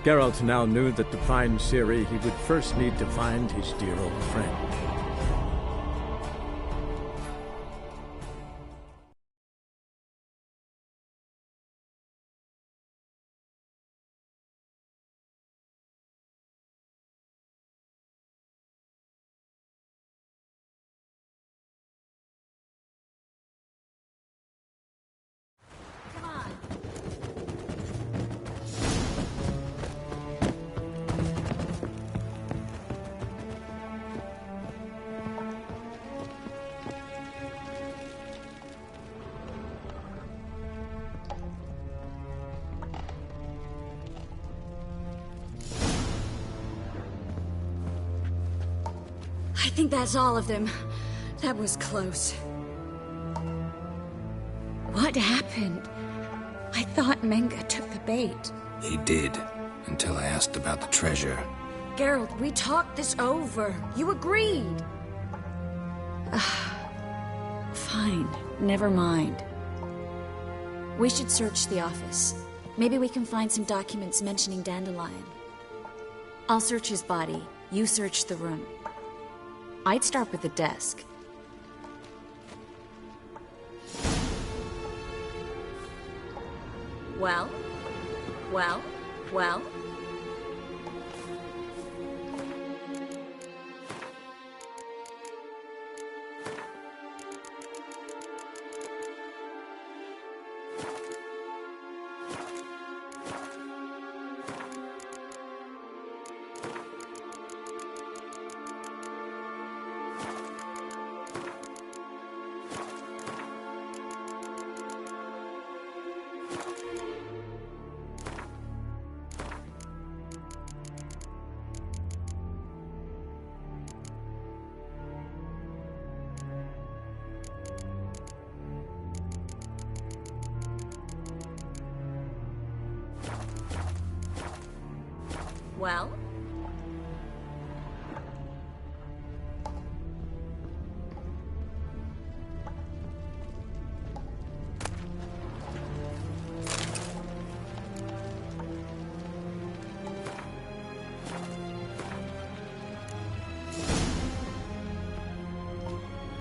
Geralt now knew that to find Ciri, he would first need to find his dear old friend. I think that's all of them. That was close. What happened? I thought Menga took the bait. He did, until I asked about the treasure. Geralt, we talked this over. You agreed. Fine, never mind. We should search the office. Maybe we can find some documents mentioning Dandelion. I'll search his body. You search the room. I'd start with the desk. Well? Well?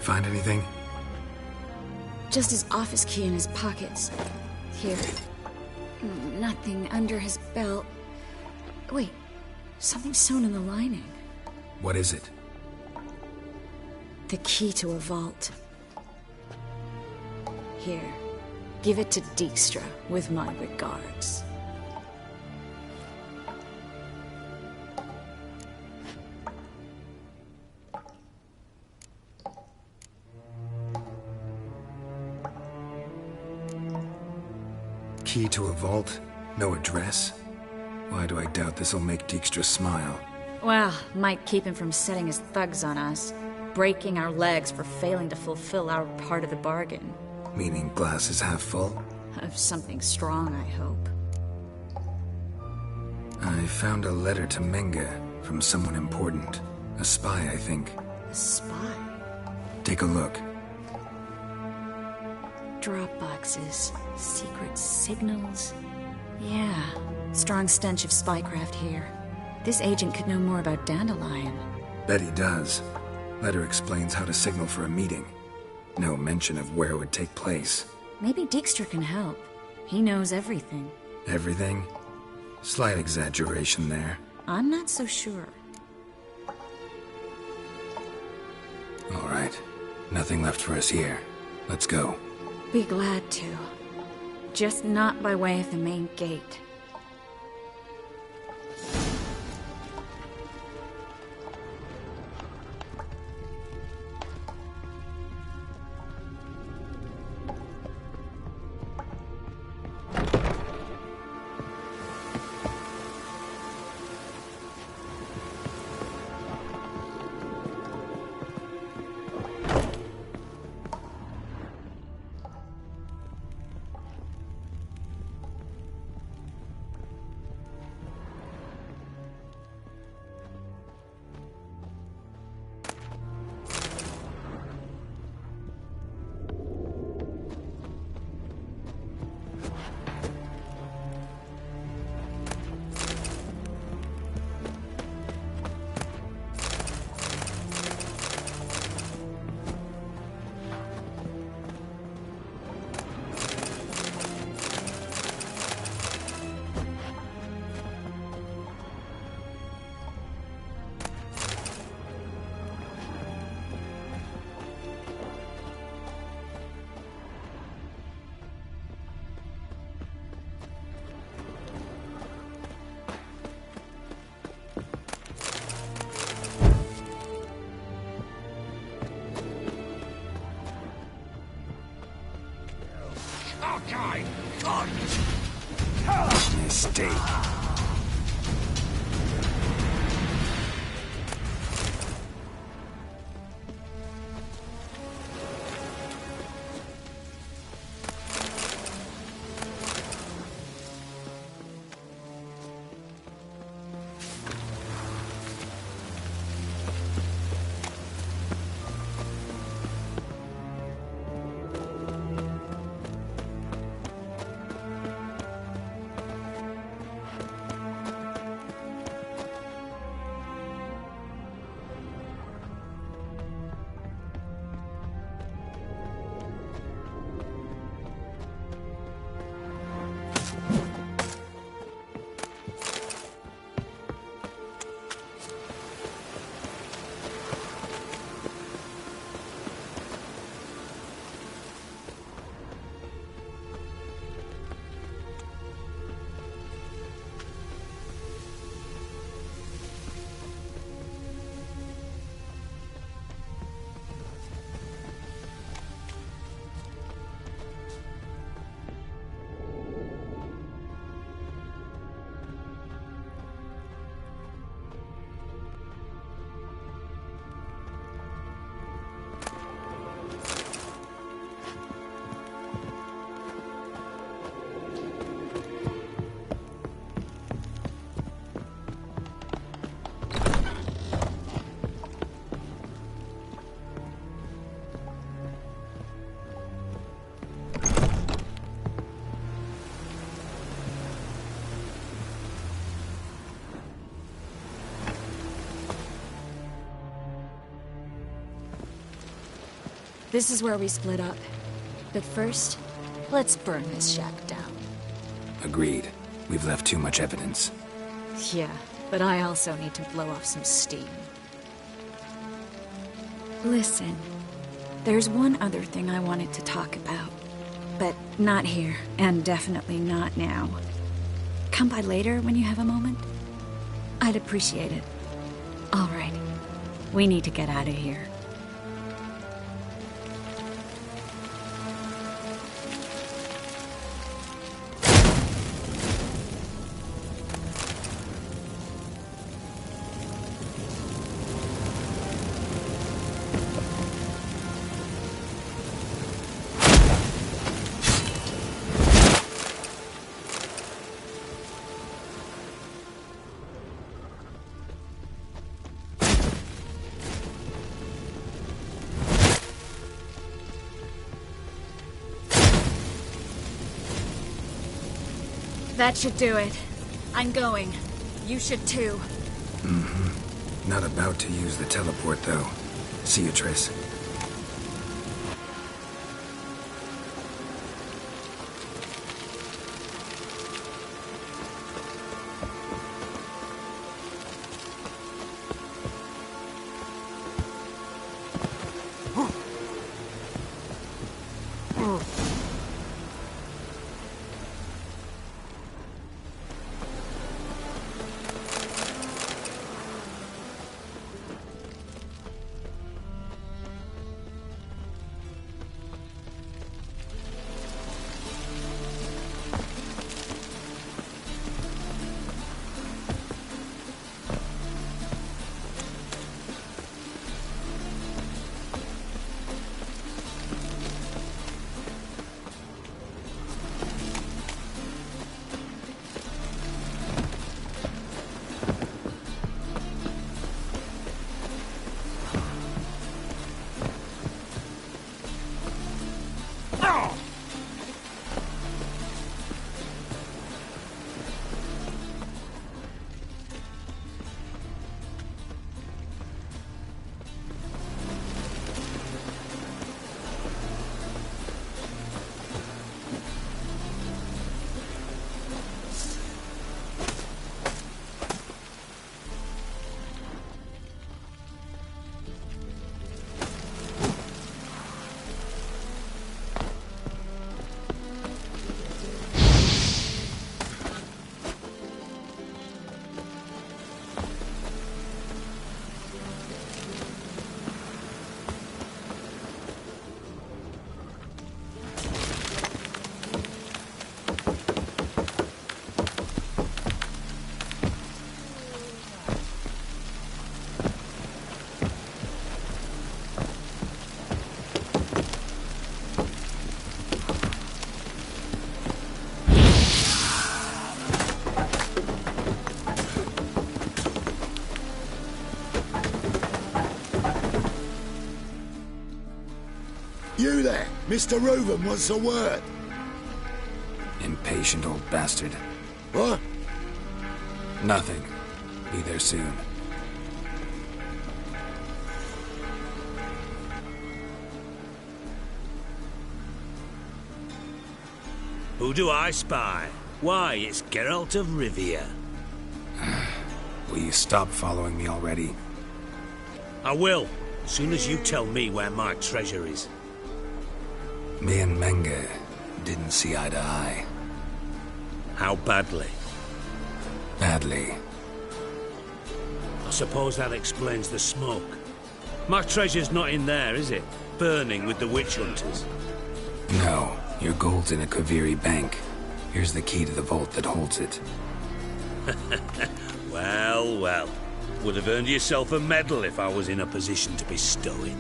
Find anything? Just his office key in his pockets. Here. Nothing under his belt. Wait, something sewn in the lining. What is it? The key to a vault. Here, give it to Dijkstra with my regards. Key to a vault? No address? Why do I doubt this'll make Dijkstra smile? Well, might keep him from setting his thugs on us. Breaking our legs for failing to fulfill our part of the bargain. Meaning glass is half full? Of something strong, I hope. I found a letter to Menga from someone important. A spy, I think. A spy? Take a look. Drop boxes, secret signals. Yeah, strong stench of spycraft here. This agent could know more about Dandelion. Bet he does. Letter explains how to signal for a meeting. No mention of where it would take place. Maybe Dijkstra can help. He knows everything. Everything? Slight exaggeration there. I'm not so sure. All right. Nothing left for us here. Let's go. Be glad to. Just not by way of the main gate. Okay, got Mistake. This is where we split up. But first, let's burn this shack down. Agreed. We've left too much evidence. Yeah, but I also need to blow off some steam. Listen, there's one other thing I wanted to talk about. But not here, and definitely not now. Come by later when you have a moment? I'd appreciate it. All right. We need to get out of here. That should do it. I'm going. You should too. Not about to use the teleport, though. See you, Triss. You there, Mr. Reuben wants a word. Impatient old bastard. What? Nothing. Be there soon. Who do I spy? Why, it's Geralt of Rivia. Will you stop following me already? I will, as soon as you tell me where my treasure is. Me and Menge didn't see eye to eye. How badly? Badly. I suppose that explains the smoke. My treasure's not in there, is it? Burning with the witch hunters. No, your gold's in a Kaviri bank. Here's the key to the vault that holds it. Well, well. Would have earned yourself a medal if I was in a position to bestow it.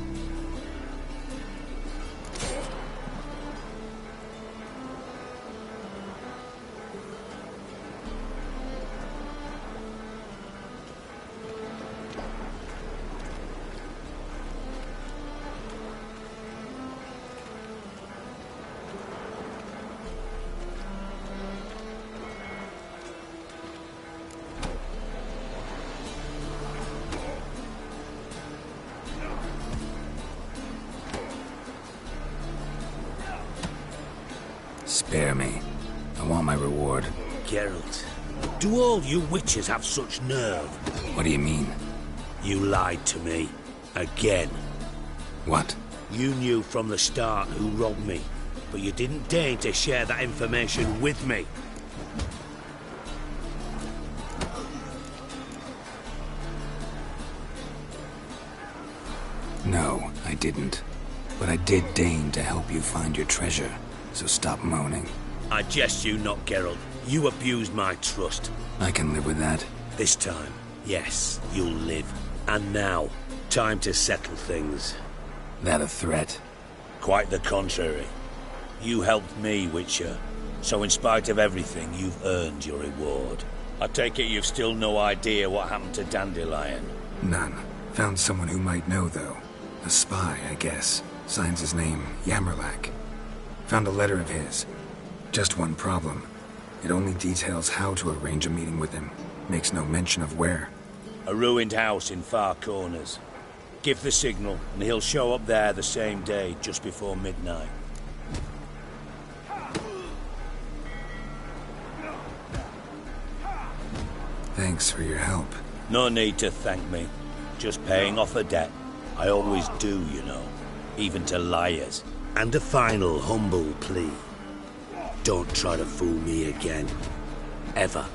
Spare me. I want my reward. Geralt, do all you witches have such nerve? What do you mean? You lied to me. Again. What? You knew from the start who robbed me, but you didn't deign to share that information with me. No, I didn't. But I did deign to help you find your treasure, so stop moaning. I jest you not, Geralt. You abused my trust. I can live with that. This time, yes, you'll live. And now, time to settle things. That a threat? Quite the contrary. You helped me, Witcher. So in spite of everything, you've earned your reward. I take it you've still no idea what happened to Dandelion? None. Found someone who might know, though. A spy, I guess. Signs his name, Yamerlak. Found a letter of his. Just one problem. It only details how to arrange a meeting with him. Makes no mention of where. A ruined house in Far Corners. Give the signal, and he'll show up there the same day, just before midnight. Thanks for your help. No need to thank me. Just paying off a debt. I always do, you know. Even to liars. And a final humble plea. Don't try to fool me again. Ever.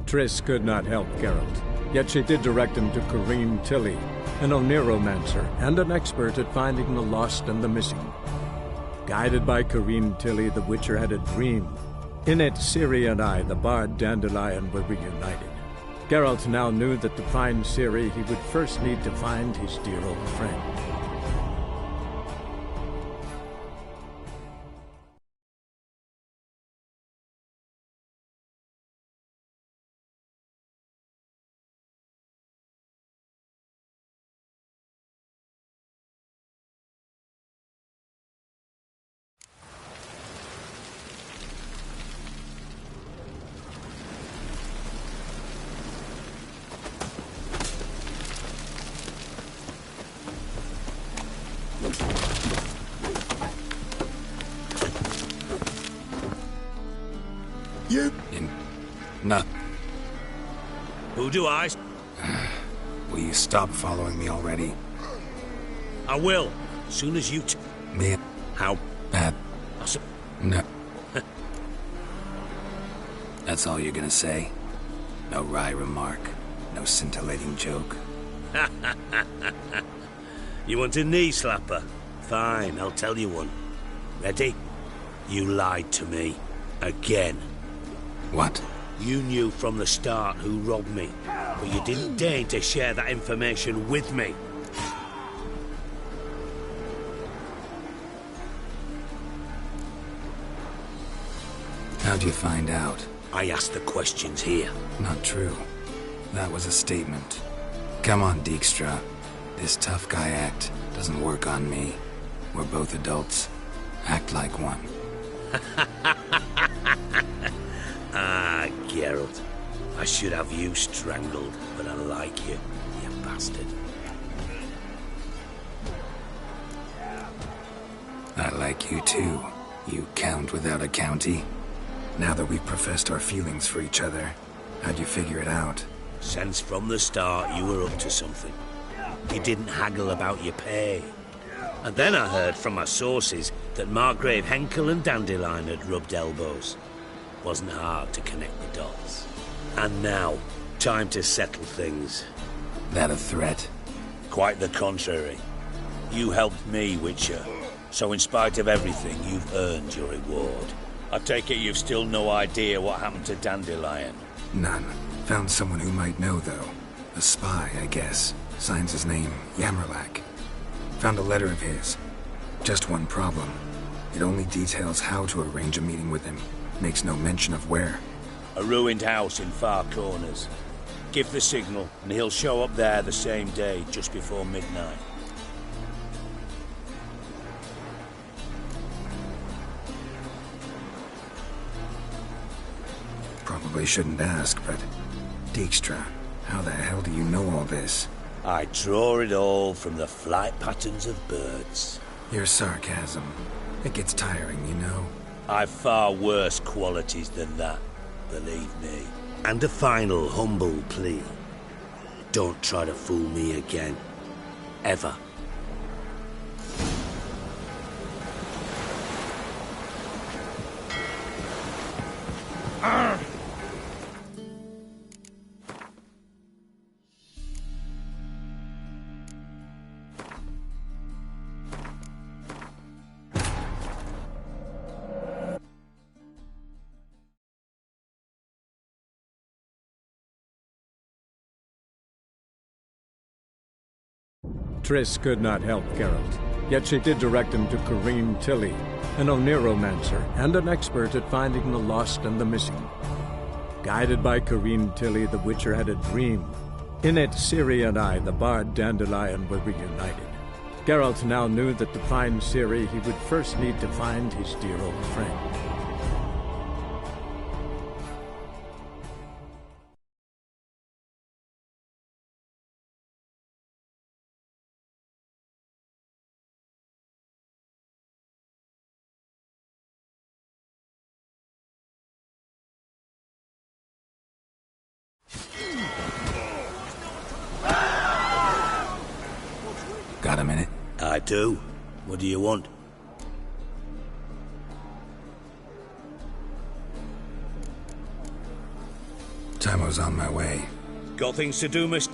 Triss could not help Geralt, yet she did direct him to Corrine Tilly, an Oneromancer and an expert at finding the lost and the missing. Guided by Corrine Tilly, the Witcher had a dream. In it, Ciri and I, the bard Dandelion, were reunited. Geralt now knew that to find Ciri, he would first need to find his dear old friend. Not. Who do I? Will you stop following me already? I will. Soon as you Me? How? Bad? No. That's all you're gonna say? No wry remark? No scintillating joke? You want a knee slapper? Fine, I'll tell you one. Ready? You lied to me. Again. What? You knew from the start who robbed me, but you didn't deign to share that information with me. How'd you find out? I asked the questions here. Not true. That was a statement. Come on, Dijkstra. This tough guy act doesn't work on me. We're both adults. Act like one. Ah, Geralt. I should have you strangled, but I like you, you bastard. I like you too, you count without a county. Now that we've professed our feelings for each other, how'd you figure it out? Since from the start you were up to something. You didn't haggle about your pay. And then I heard from my sources that Margrave Henkel and Dandelion had rubbed elbows. Wasn't hard to connect the dots. And now, time to settle things. That a threat? Quite the contrary. You helped me, Witcher. So in spite of everything, you've earned your reward. I take it you've still no idea what happened to Dandelion? None. Found someone who might know, though. A spy, I guess. Signs his name, Yamerlak. Found a letter of his. Just one problem. It only details how to arrange a meeting with him. Makes no mention of where. A ruined house in far corners. Give the signal, and he'll show up there the same day, just before midnight. Probably shouldn't ask, but... Dijkstra, how the hell do you know all this? I draw it all from the flight patterns of birds. Your sarcasm. It gets tiring, you know? I've far worse qualities than that, believe me. And a final humble plea. Don't try to fool me again. Ever. Triss could not help Geralt, yet she did direct him to Corrine Tilly, an Oniromancer and an expert at finding the lost and the missing. Guided by Corrine Tilly, the Witcher had a dream. In it, Ciri and I, the bard Dandelion, were reunited. Geralt now knew that to find Ciri, he would first need to find his dear old friend. Got a minute? I do. What do you want? Timo's on my way. Got things to do, miss?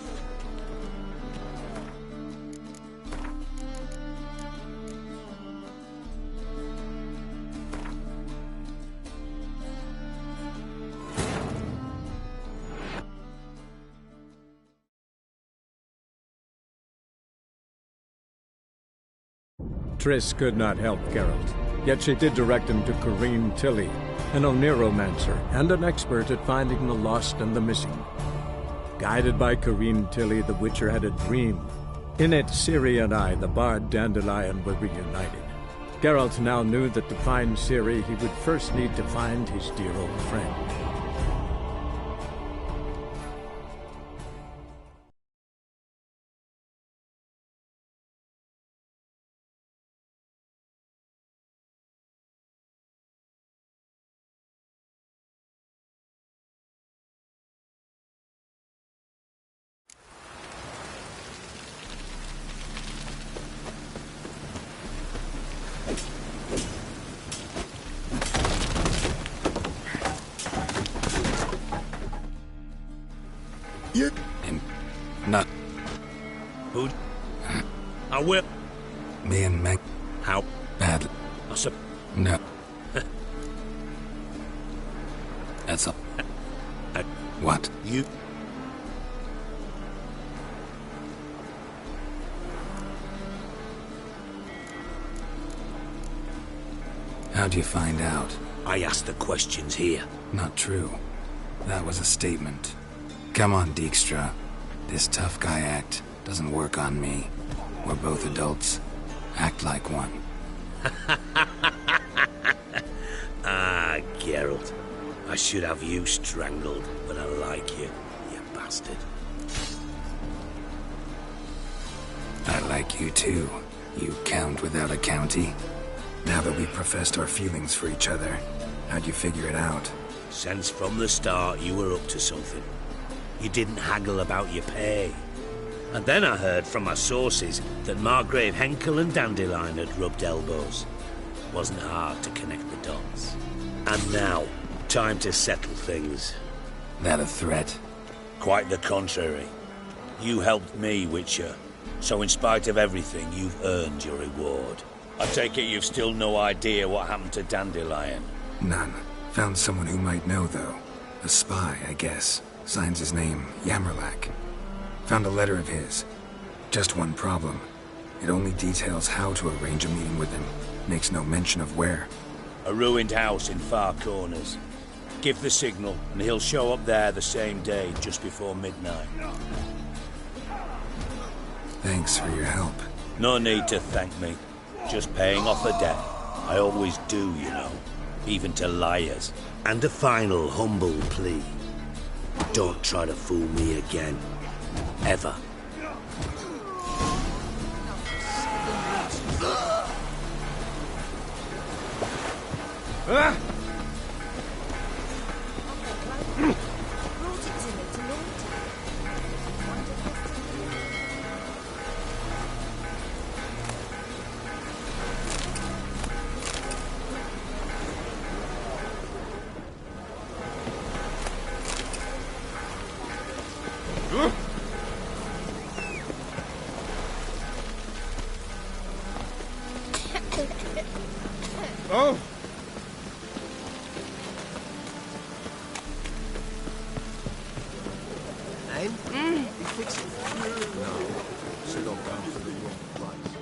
Triss could not help Geralt, yet she did direct him to Corrine Tilly, an Oniromancer and an expert at finding the lost and the missing. Guided by Corrine Tilly, the Witcher had a dream. In it, Ciri and I, the bard Dandelion, were reunited. Geralt now knew that to find Ciri, he would first need to find his dear old friend. You... Not... Who? I will. Me and Meg... How? Badly. No. That's a... What? You... How'd you find out? I asked the questions here. Not true. That was a statement. Come on, Dijkstra. This tough guy act doesn't work on me. We're both adults. Act like one. Ah, Geralt. I should have you strangled, but I like you bastard. I like you too, you count without a county. Now that we've professed our feelings for each other, how'd you figure it out? Since from the start you were up to something. You didn't haggle about your pay. And then I heard from my sources that Margrave Henkel and Dandelion had rubbed elbows. Wasn't hard to connect the dots. And now, time to settle things. That a threat? Quite the contrary. You helped me, Witcher. So in spite of everything, you've earned your reward. I take it you've still no idea what happened to Dandelion? None. Found someone who might know, though. A spy, I guess. Signs his name, Yamerlak. Found a letter of his. Just one problem. It only details how to arrange a meeting with him. Makes no mention of where. A ruined house in far corners. Give the signal, and he'll show up there the same day, just before midnight. Thanks for your help. No need to thank me. Just paying off a debt. I always do, you know. Even to liars. And a final humble plea. Don't try to fool me again. Ever. Oh! Name? You fix it? No. Sit on down for the wrong price.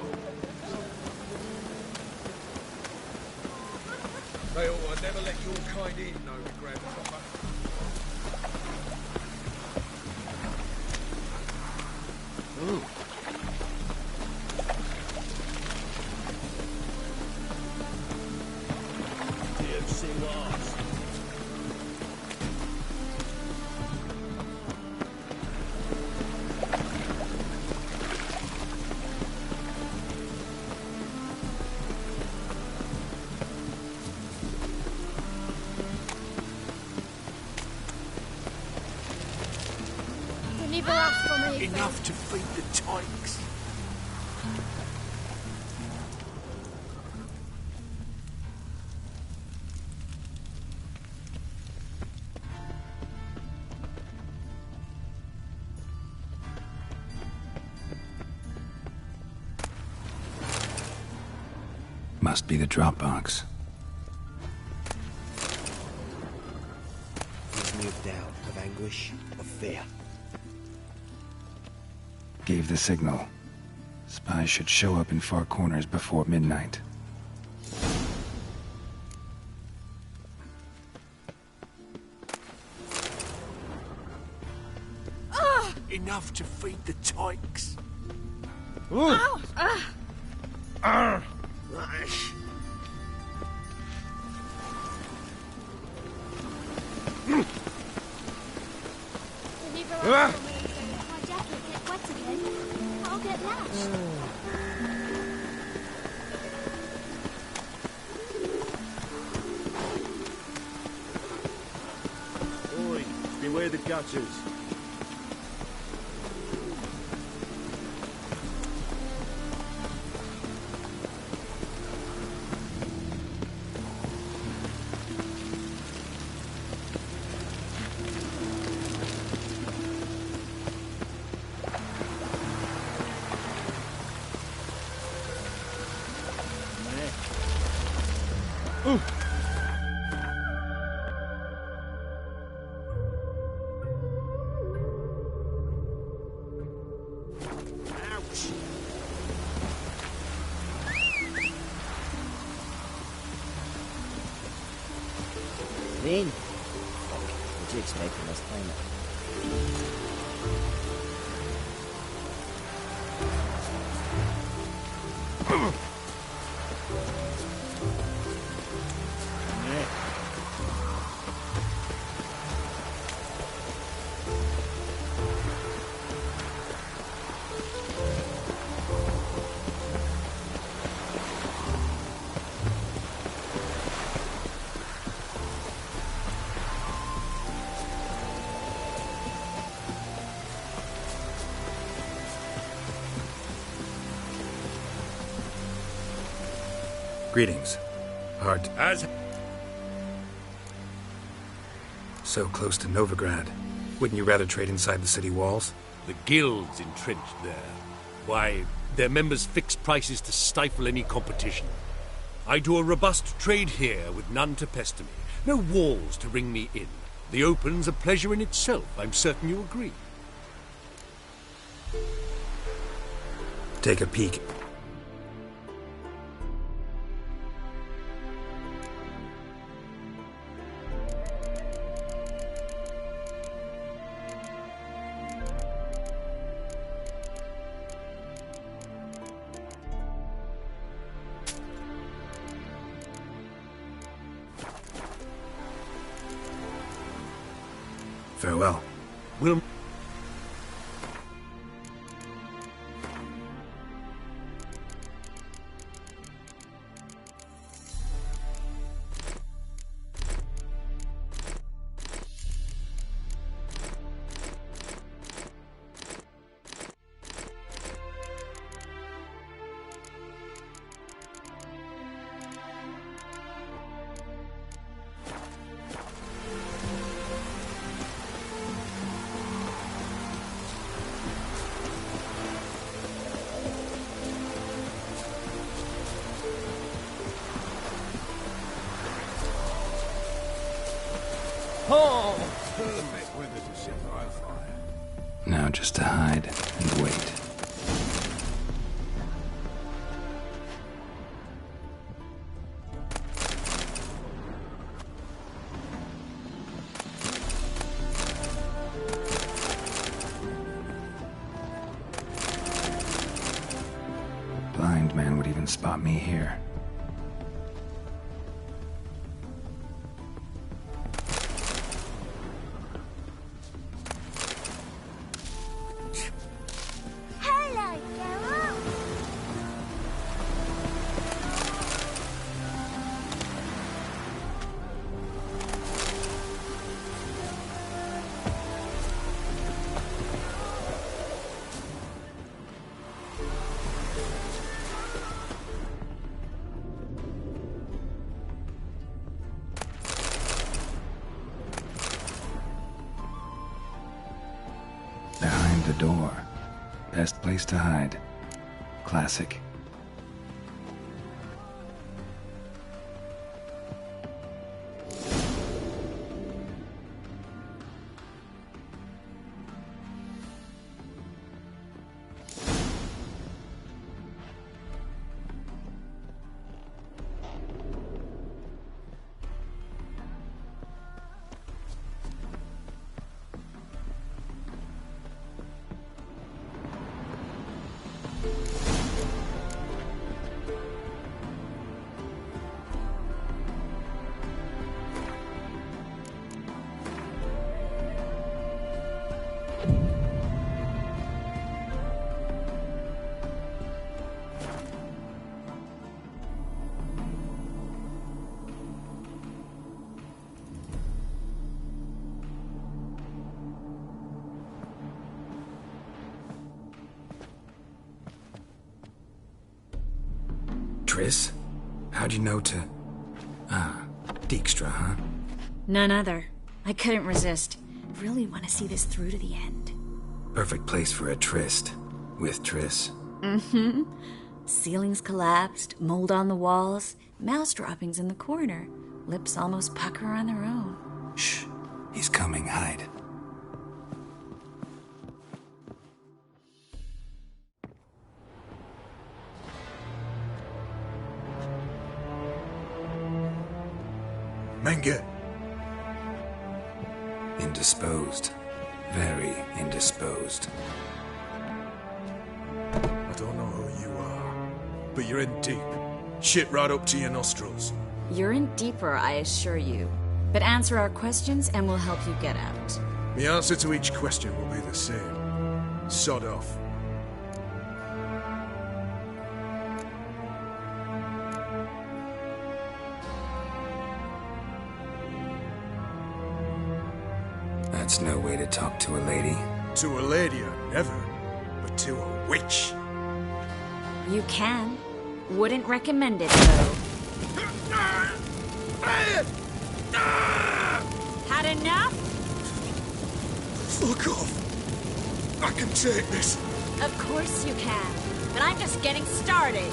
They ought to never let your kind in, no grab proper. Ooh. Enough to feed the tykes. Must be the drop box. Fills me of doubt, of anguish, of fear. Gave the signal. Spies should show up in far corners before midnight. Enough to feed the tykes. Ow! Rash. I'll get lashed. Oi, beware the gutters. Then? What do you expect from us playing Greetings. Hard. As So close to Novigrad. Wouldn't you rather trade inside the city walls? The guild's entrenched there. Why, their members fix prices to stifle any competition. I do a robust trade here with none to pester me. No walls to ring me in. The open's a pleasure in itself. I'm certain you agree. Take a peek. Farewell. We'll... Oh, perfect weather to sit by a fire. Now just to hide and wait. Blind man would even spot me here. Hello, Geralt. Behind the door. Best place to hide. Classic. Triss? How'd you know to... Ah, Dijkstra, huh? None other. I couldn't resist. Really want to see this through to the end. Perfect place for a tryst. With Triss. Mm-hmm. Ceilings collapsed, mold on the walls, mouse droppings in the corner. Lips almost pucker on their own. Shh. He's coming. Hide. Menge. Indisposed. Very indisposed. I don't know who you are, but you're in deep. Shit right up to your nostrils. You're in deeper, I assure you. But answer our questions and we'll help you get out. The answer to each question will be the same. Sod off. That's no way to talk to a lady. To a lady, I never. But to a witch. You can. Wouldn't recommend it, though. Had enough? Fuck off. I can take this. Of course you can. But I'm just getting started.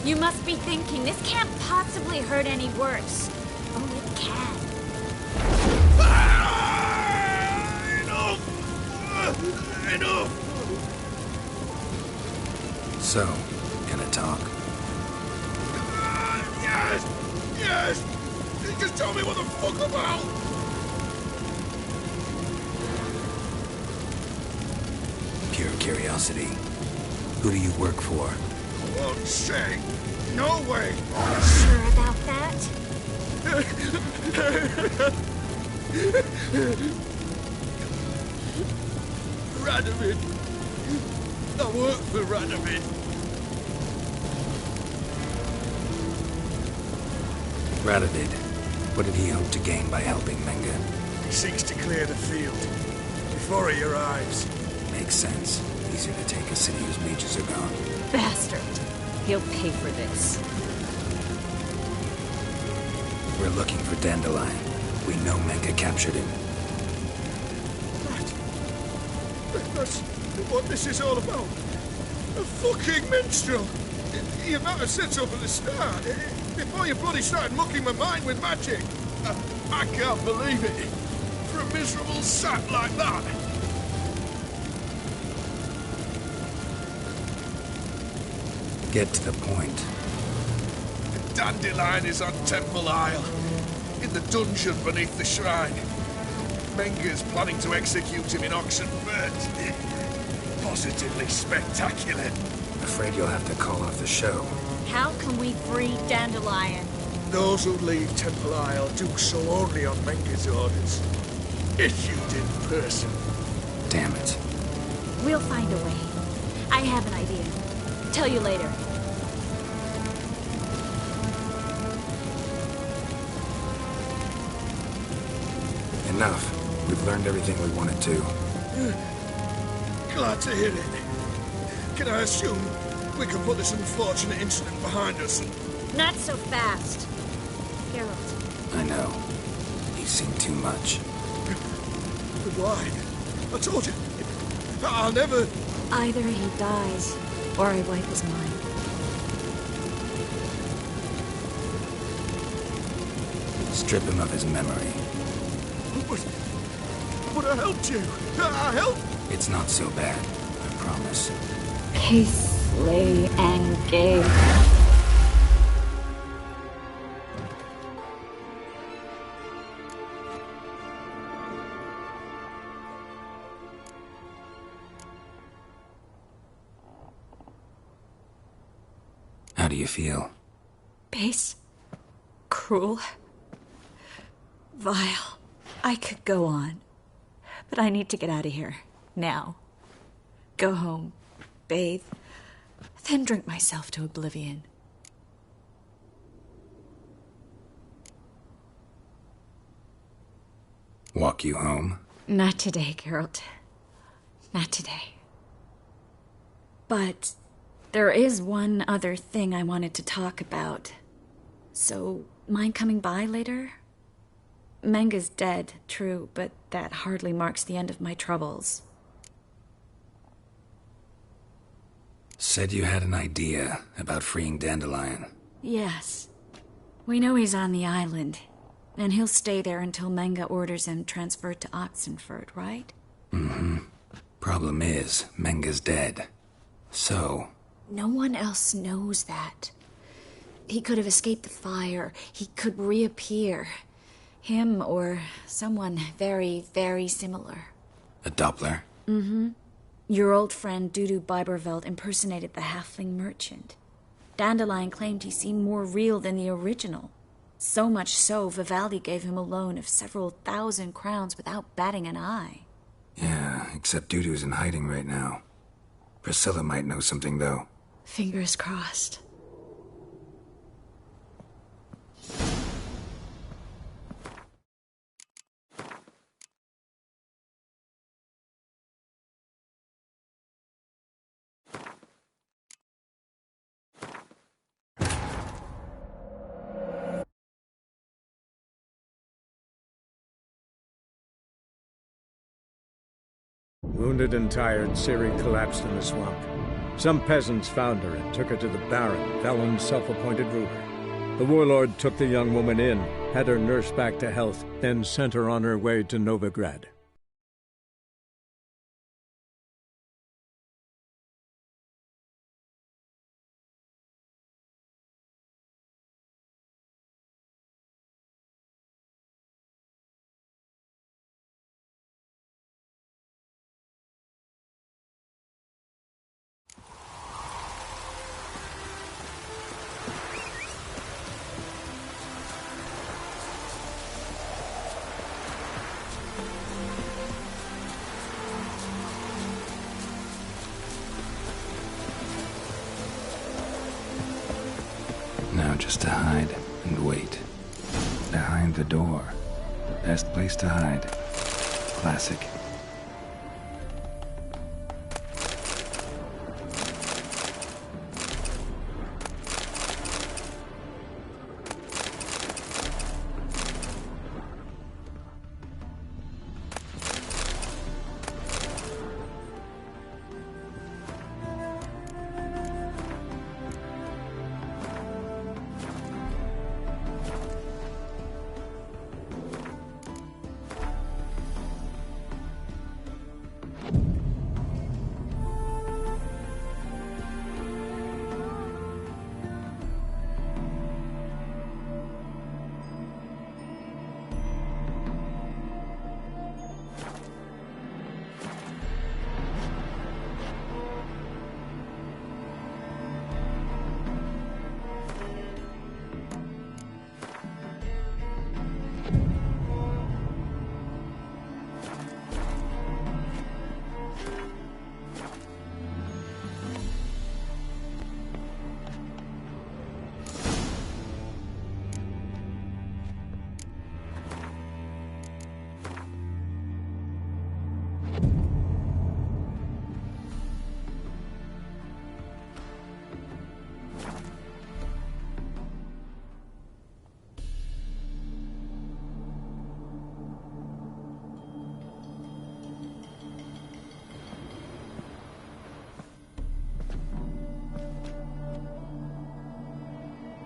You must be thinking, this can't possibly hurt any worse. Oh, it can. Enough! So, gonna talk? Yes! Yes! Just tell me what the fuck about! Pure curiosity. Who do you work for? I won't say. No way! Sure about that? Radovid. I work for Radovid. Radovid. What did he hope to gain by helping Menga? He seeks to clear the field before he arrives. Makes sense. Easier to take a city whose leeches are gone. Bastard. He'll pay for this. We're looking for Dandelion. We know Menga captured him. That's what this is all about. A fucking minstrel! You might have said so from the start, before you bloody started mucking my mind with magic. I can't believe it. For a miserable sap like that. Get to the point. Dandelion is on Temple Isle, in the dungeon beneath the shrine. Menga's planning to execute him in Oxenford. Positively spectacular. Afraid you'll have to call off the show. How can we free Dandelion? Those who leave Temple Isle do so only on Menga's orders. Issued in person. Damn it. We'll find a way. I have an idea. Tell you later. Enough. We've learned everything we wanted to. Glad to hear it. Can I assume we can put this unfortunate incident behind us and... Not so fast. Geralt. I know. He's seen too much. But why? I told you. I'll never... Either he dies, or I wipe his mind. Strip him of his memory. But I helped you. I helped... It's not so bad. I promise. Peace, slay, and gay. How do you feel? Base. Cruel. Vile. I could go on. But I need to get out of here. Now. Go home. Bathe. Then drink myself to oblivion. Walk you home? Not today, Geralt. Not today. But there is one other thing I wanted to talk about. So, mind coming by later? Menga's dead, true, but that hardly marks the end of my troubles. Said you had an idea about freeing Dandelion. Yes. We know he's on the island, and he'll stay there until Menga orders him transferred to Oxenford, right? Mm-hmm. Problem is, Menga's dead. So... No one else knows that. He could have escaped the fire. He could reappear. Him or someone very, very similar. A Doppler? Mm-hmm. Your old friend Dudu Biberveld impersonated the halfling merchant. Dandelion claimed he seemed more real than the original. So much so, Vivaldi gave him a loan of several thousand crowns without batting an eye. Yeah, except Dudu's in hiding right now. Priscilla might know something, though. Fingers crossed. Wounded and tired, Ciri collapsed in the swamp. Some peasants found her and took her to the Baron, Velen's self-appointed ruler. The warlord took the young woman in, had her nursed back to health, then sent her on her way to Novigrad. just to hide and wait. Behind the door. Best place to hide. Classic.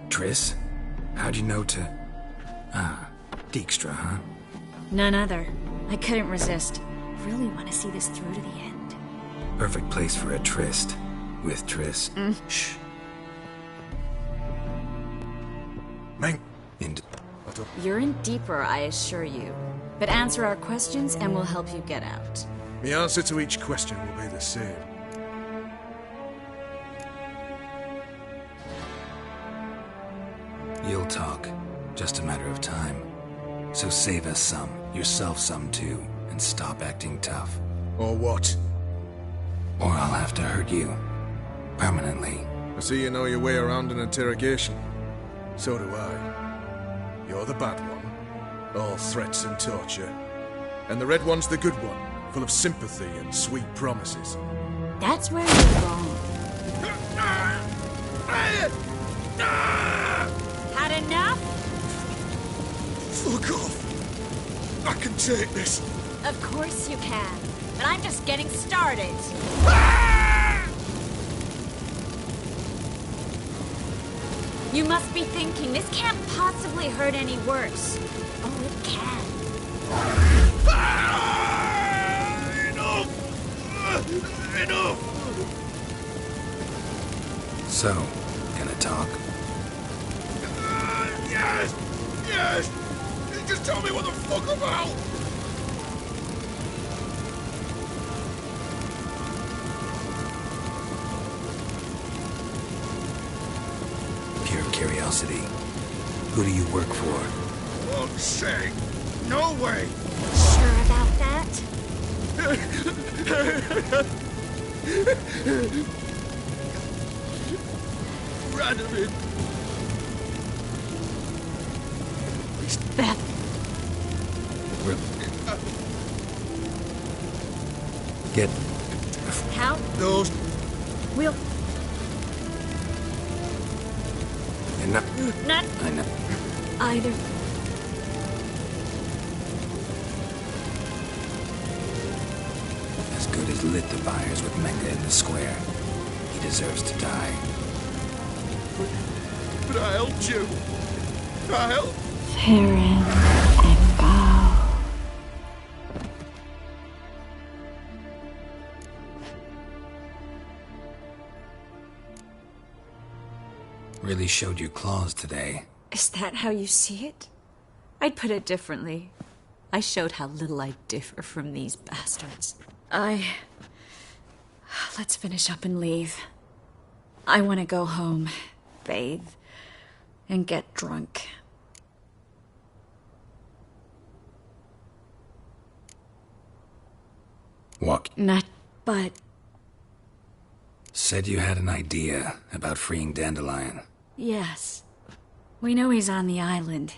Triss? How'd you know to... Ah, Dijkstra, huh? None other. I couldn't resist. Really want to see this through to the end. Perfect place for a tryst. With Triss. Shh. Mate. You're in deeper, I assure you. But answer our questions and we'll help you get out. The answer to each question will be the same. You'll talk. Just a matter of time. So save us some, yourself some too, and stop acting tough. Or what? Or I'll have to hurt you. Permanently. I see you know your way around an interrogation. So do I. You're the bad one. All threats and torture. And the red one's the good one, full of sympathy and sweet promises. That's where you're wrong. Had enough? Fuck off! I can take this. Of course you can. But I'm just getting started. You must be thinking, this can't possibly hurt any worse. Oh, it can. Enough! So, gonna talk? Yes! Yes! Just tell me what the fuck about! Pure curiosity. Who do you work for? Fuck's sake! No way! Sure about that? Radovid! Beth. Get... How? Those... We'll... Enough. Not... I know. Either. As good as lit the fires with Menga in the square. He deserves to die. But I helped you. I helped. Farron and Gal. Really showed your claws today. Is that how you see it? I'd put it differently. I showed how little I differ from these bastards. Let's finish up and leave. I want to go home, bathe, and get drunk. Walk. Not, but... Said you had an idea about freeing Dandelion. Yes. We know he's on the island,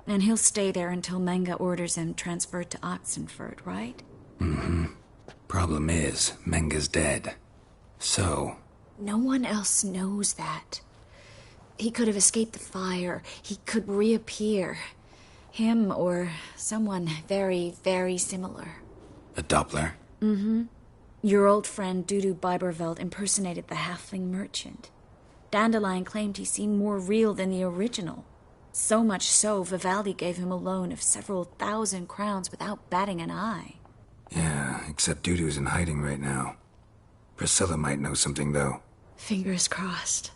and he'll stay there until Menga orders him transferred to Oxenford, right? Mm-hmm. Problem is, Menga's dead. So... No one else knows that. He could have escaped the fire. He could reappear. Him or someone very, very similar. A Doppler? Mm-hmm. Your old friend Dudu Biberveld impersonated the halfling merchant. Dandelion claimed he seemed more real than the original. So much so, Vivaldi gave him a loan of several thousand crowns without batting an eye. Yeah, except Dudu's in hiding right now. Priscilla might know something, though. Fingers crossed.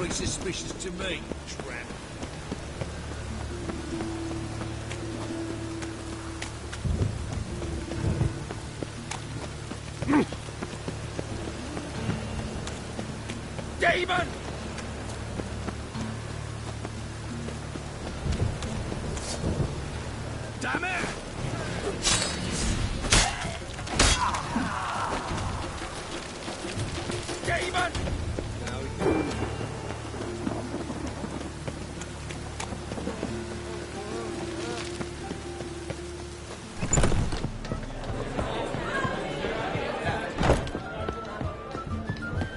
Suspicious to me, tramp. Demon! Damn it! Demon!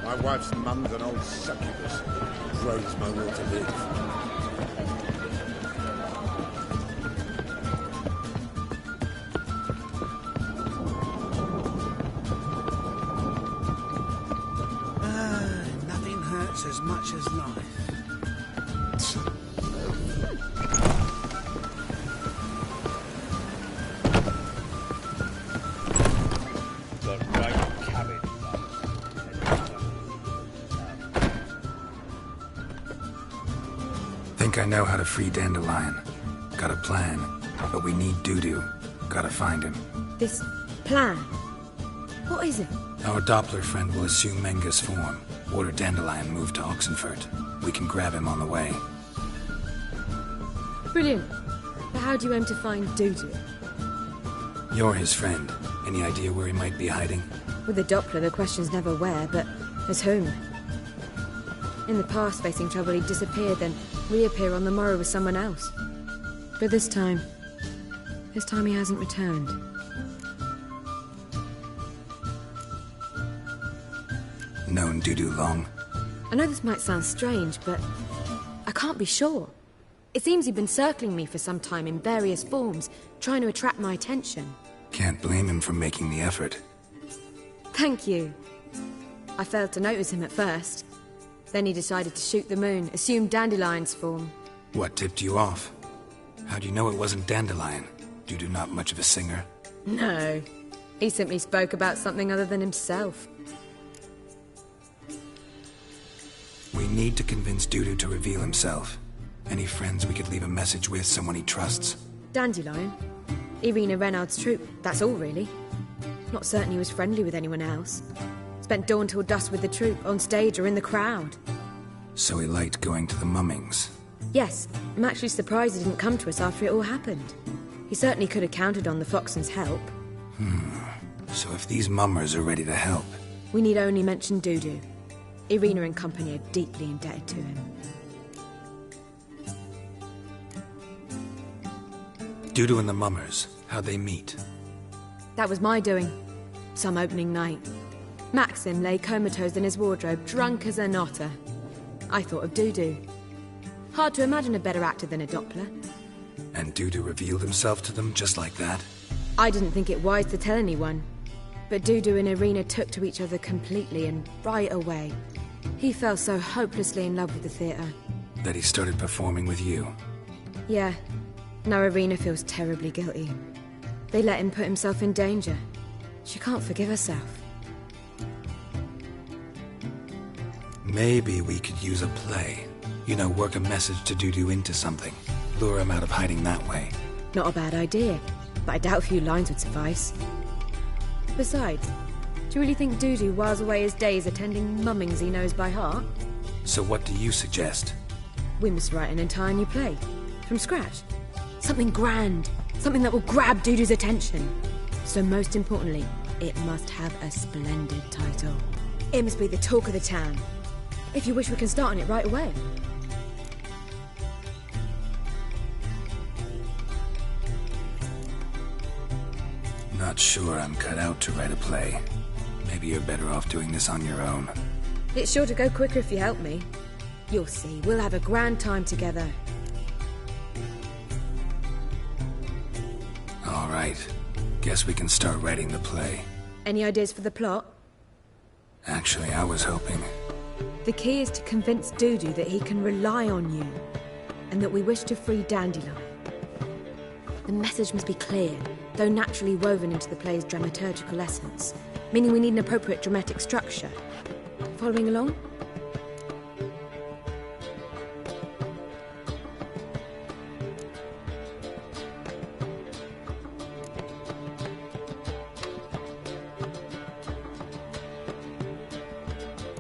My wife's mum's an old succubus. Prays my will to live. Nothing hurts as much as life. Think I know how to free Dandelion. Got a plan, but we need Dudu. Gotta find him. This plan? What is it? Our Doppler friend will assume Menga's form. Order Dandelion move to Oxenford. We can grab him on the way. Brilliant. But how do you aim to find Dudu? You're his friend. Any idea where he might be hiding? With a Doppler, the question's never where, but as whom. In the past, facing trouble, he'd disappear, then reappear on the morrow with someone else. But this time he hasn't returned. Known Dudu long? I know this might sound strange, but I can't be sure. It seems he'd been circling me for some time in various forms, trying to attract my attention. Can't blame him for making the effort. Thank you. I failed to notice him at first. Then he decided to shoot the moon, assume Dandelion's form. What tipped you off? How'd you know it wasn't Dandelion? Dudu not much of a singer? No. He simply spoke about something other than himself. We need to convince Dudu to reveal himself. Any friends we could leave a message with, someone he trusts? Dandelion. Irina Renard's troupe, that's all really. Not certain he was friendly with anyone else. Spent dawn till dusk with the troupe, on stage or in the crowd. So he liked going to the mummings? Yes, I'm actually surprised he didn't come to us after it all happened. He certainly could have counted on the Foxen's help. So if these mummers are ready to help... We need only mention Dudu. Irina and company are deeply indebted to him. Dudu and the mummers, how'd they meet? That was my doing. Some opening night. Maxim lay comatose in his wardrobe, drunk as an otter. I thought of Dudu. Hard to imagine a better actor than a Doppler. And Dudu revealed himself to them just like that? I didn't think it wise to tell anyone. But Dudu and Irina took to each other completely and right away. He fell so hopelessly in love with the theatre. That he started performing with you? Yeah. Now Irina feels terribly guilty. They let him put himself in danger. She can't forgive herself. Maybe we could use a play. You know, work a message to Dudu into something. Lure him out of hiding that way. Not a bad idea, but I doubt a few lines would suffice. Besides, do you really think Dudu whiles away his days attending mummings he knows by heart? So what do you suggest? We must write an entire new play. From scratch. Something grand. Something that will grab Dudu's attention. So most importantly, it must have a splendid title. It must be the talk of the town. If you wish, we can start on it right away. Not sure I'm cut out to write a play. Maybe you're better off doing this on your own. It's sure to go quicker if you help me. You'll see, we'll have a grand time together. All right. Guess we can start writing the play. Any ideas for the plot? Actually, I was hoping... The key is to convince Dudu that he can rely on you, and that we wish to free Dandelion. The message must be clear, though naturally woven into the play's dramaturgical essence, meaning we need an appropriate dramatic structure. Following along?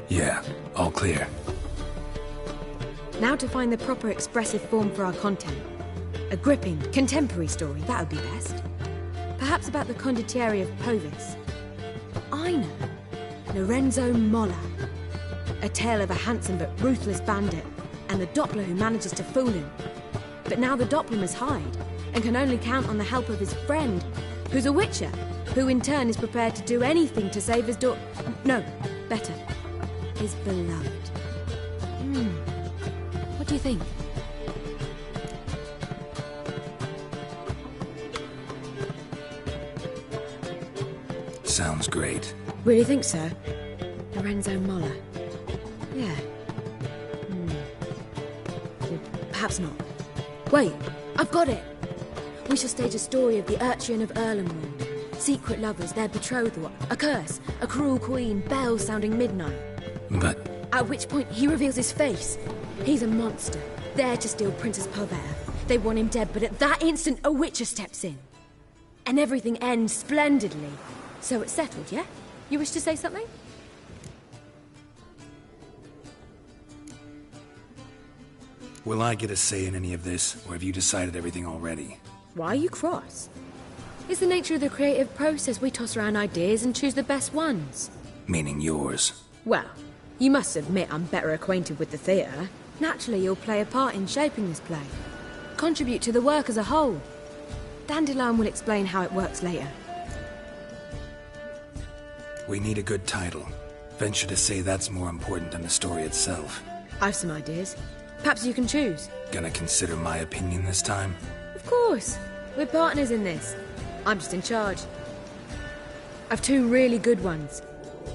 Yeah, all clear. Now to find the proper expressive form for our content. A gripping, contemporary story, that would be best. Perhaps about the condottieri of Povis. I know. Lorenzo Molla. A tale of a handsome but ruthless bandit, and the Doppler who manages to fool him. But now the Doppler must hide, and can only count on the help of his friend, who's a witcher, who in turn is prepared to do anything to save his No, better. His beloved. What do you think? Sounds great. Really think so? Lorenzo Molla. Yeah. Perhaps not. Wait, I've got it! We shall stage a story of the Urchin of Erlenwald. Secret lovers, their betrothal, a curse, a cruel queen, bells sounding midnight. But... At which point he reveals his face. He's a monster, there to steal Princess Pavetta. They want him dead, but at that instant a witcher steps in. And everything ends splendidly. So it's settled, yeah? You wish to say something? Will I get a say in any of this, or have you decided everything already? Why are you cross? It's the nature of the creative process. We toss around ideas and choose the best ones. Meaning yours. Well, you must admit I'm better acquainted with the theatre. Naturally, you'll play a part in shaping this play. Contribute to the work as a whole. Dandelion will explain how it works later. We need a good title. Venture to say that's more important than the story itself. I've some ideas. Perhaps you can choose. Gonna consider my opinion this time? Of course. We're partners in this. I'm just in charge. I've two really good ones.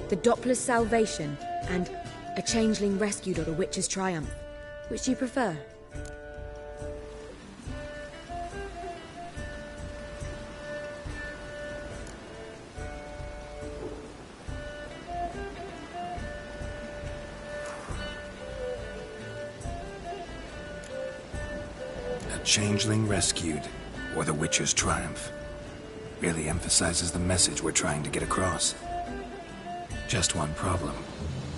The Doppler's Salvation and A changeling rescued or a witch's triumph? Which do you prefer? A changeling rescued, or the witcher's triumph. Really emphasizes the message we're trying to get across. Just one problem.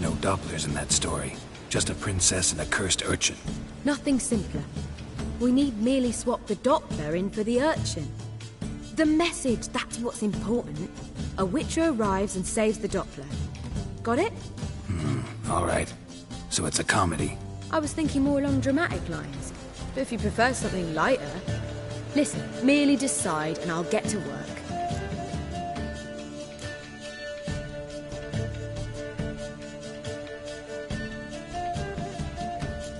No Dopplers in that story. Just a princess and a cursed urchin. Nothing simpler. We need merely swap the Doppler in for the urchin. The message, that's what's important. A witcher arrives and saves the Doppler. Got it? All right. So it's a comedy. I was thinking more along dramatic lines. But if you prefer something lighter... Listen, merely decide and I'll get to work.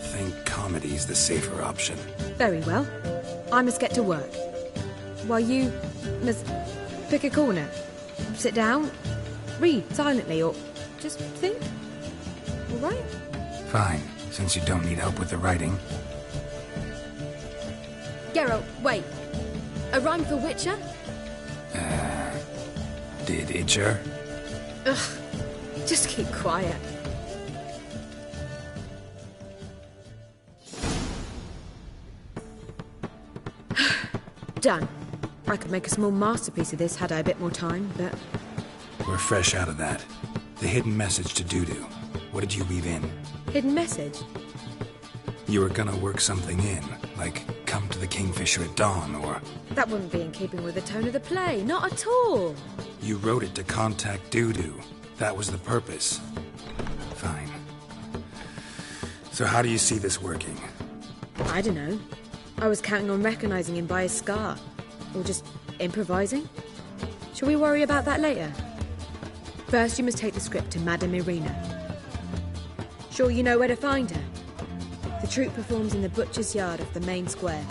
Think comedy's the safer option. Very well. I must get to work. While you must pick a corner. Sit down, read silently, or just think. All right? Fine, since you don't need help with the writing. Geralt, wait. A rhyme for Witcher? Did Itcher? Ugh. Just keep quiet. Done. I could make a small masterpiece of this had I a bit more time, but... We're fresh out of that. The hidden message to Dudu. What did you leave in? Hidden message? You were gonna work something in, like come to the Kingfisher at dawn, or... That wouldn't be in keeping with the tone of the play, not at all. You wrote it to contact Dudu. That was the purpose. Fine. So how do you see this working? I don't know. I was counting on recognizing him by his scar. Or just improvising. Shall we worry about that later? First, you must take the script to Madame Irina. Sure you know where to find her? The troupe performs in the butcher's yard off the main square.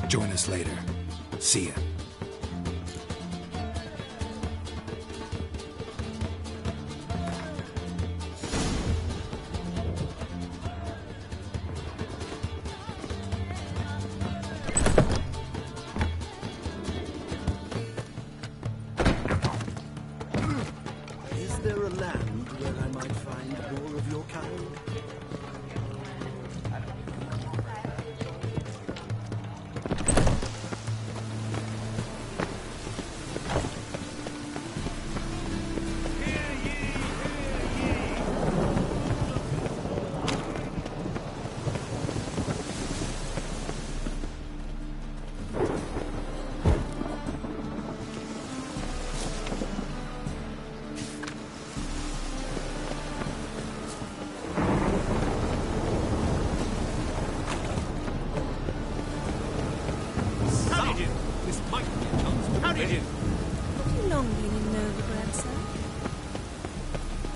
Join us later. See ya. Is there a land where I might find more of your kind?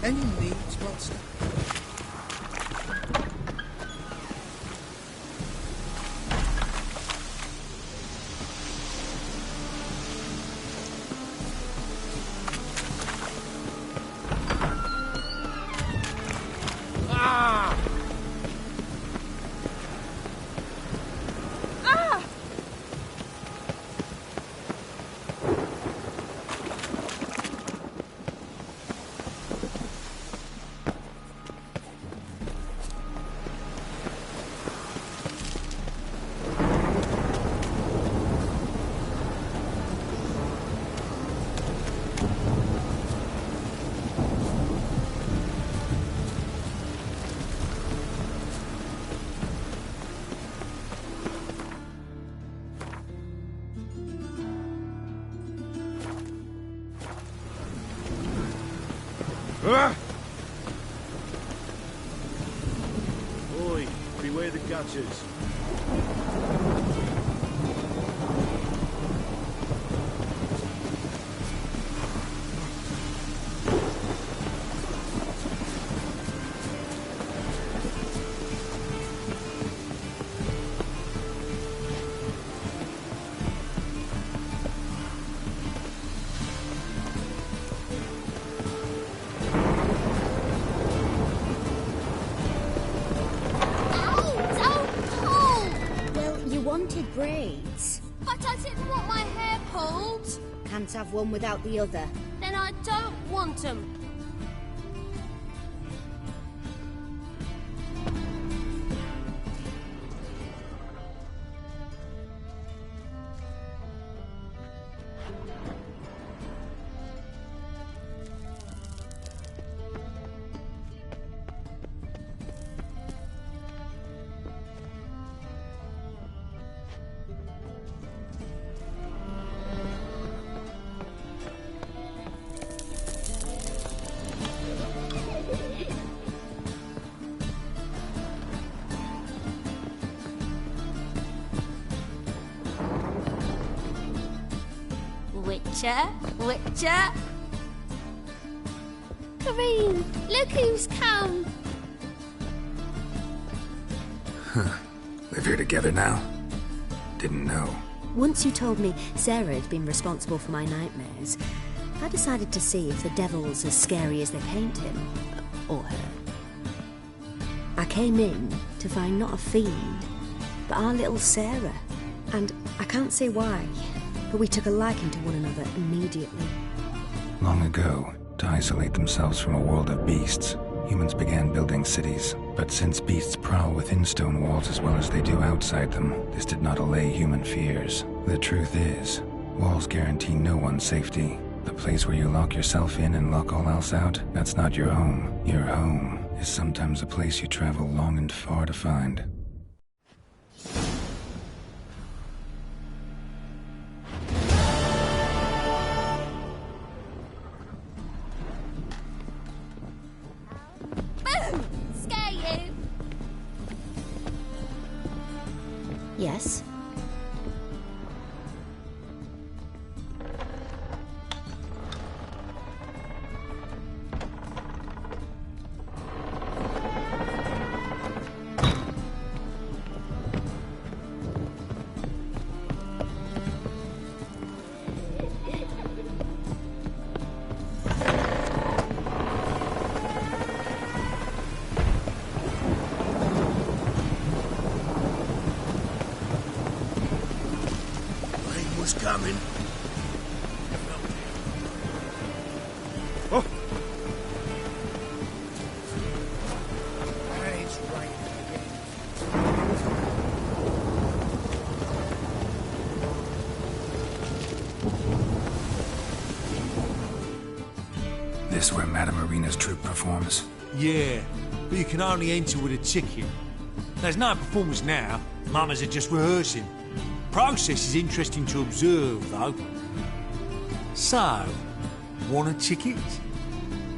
Any needs, monster? Oi, beware the gutters. braids? But I didn't want my hair pulled. Can't have one without the other. Then I don't want 'em. Witcher. Kareen, look who's come. Live here together now? Didn't know. Once you told me Sarah had been responsible for my nightmares, I decided to see if the devil's as scary as they paint him. Or her. I came in to find not a fiend, but our little Sarah. And I can't say why, but we took a liking to one another immediately. Long ago, to isolate themselves from a world of beasts, humans began building cities. But since beasts prowl within stone walls as well as they do outside them, this did not allay human fears. The truth is, walls guarantee no one's safety. The place where you lock yourself in and lock all else out, that's not your home. Your home is sometimes a place you travel long and far to find. Yes? Coming. Oh! It's right. This where Madame Arena's troupe performs? Yeah, but you can only enter with a ticket. There's no performance now. Mamas are just rehearsing. Process is interesting to observe, though. So, want a ticket?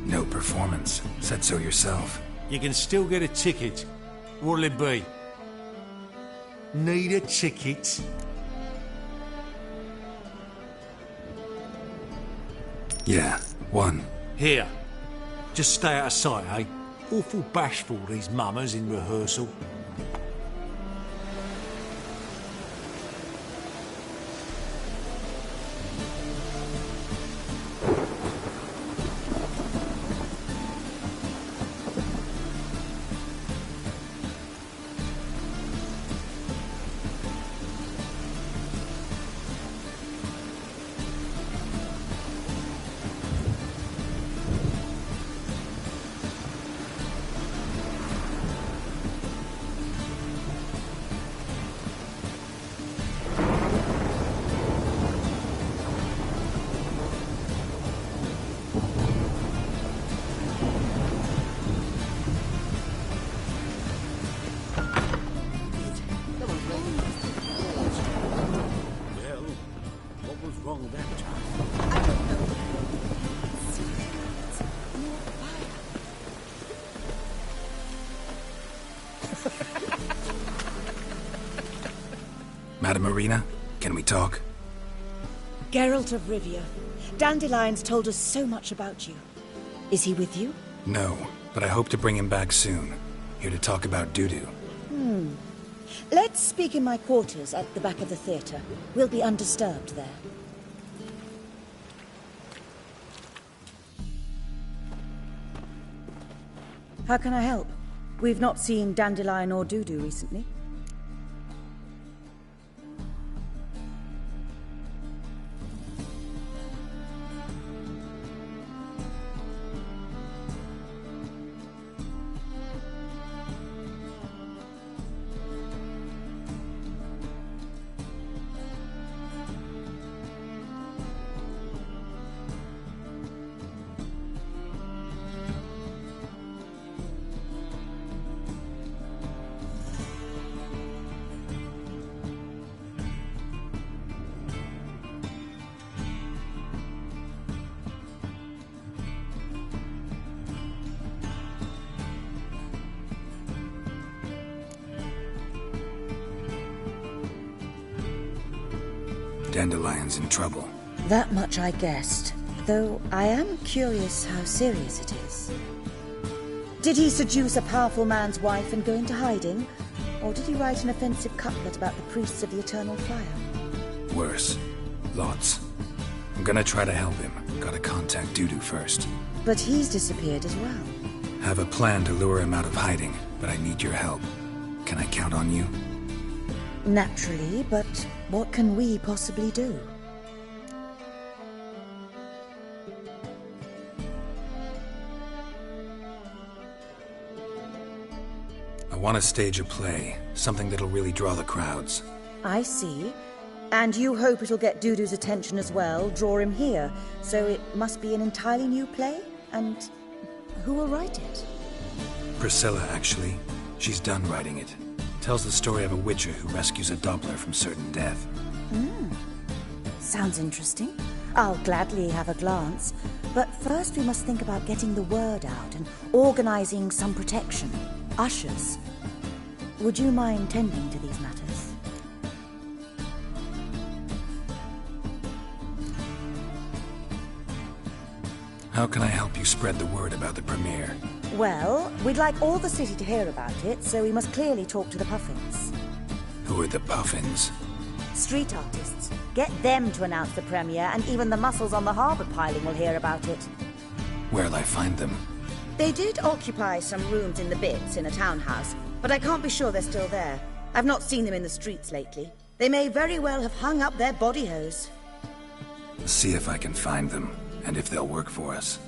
No performance. Said so yourself. You can still get a ticket. What'll it be? Need a ticket? Yeah, one. Here. Just stay out of sight, eh? Awful bashful, these mamas in rehearsal. Madame Arena, can we talk? Geralt of Rivia. Dandelion's told us so much about you. Is he with you? No, but I hope to bring him back soon. Here to talk about doo-doo. Let's speak in my quarters at the back of the theatre. We'll be undisturbed there. How can I help? We've not seen Dandelion or Dudu recently. Dandelion's in trouble. That much I guessed, though I am curious how serious it is. Did he seduce a powerful man's wife and go into hiding? Or did he write an offensive couplet about the priests of the eternal fire? Worse. Lots. I'm gonna try to help him. Gotta contact Dudu first. But he's disappeared as well. Have a plan to lure him out of hiding, but I need your help. Can I count on you? Naturally, but what can we possibly do? I want to stage a play, something that'll really draw the crowds. I see. And you hope it'll get Dudu's attention as well, draw him here. So it must be an entirely new play? And who will write it? Priscilla, actually. She's done writing it. Tells the story of a witcher who rescues a Doppler from certain death. Sounds interesting. I'll gladly have a glance. But first we must think about getting the word out and organizing some protection. Ushers. Would you mind tending to these matters? How can I help you spread the word about the premiere? Well, we'd like all the city to hear about it, so we must clearly talk to the Puffins. Who are the Puffins? Street artists. Get them to announce the premiere, and even the muscles on the harbour piling will hear about it. Where'll I find them? They did occupy some rooms in the Bits in a townhouse, but I can't be sure they're still there. I've not seen them in the streets lately. They may very well have hung up their body hose. See if I can find them, and if they'll work for us.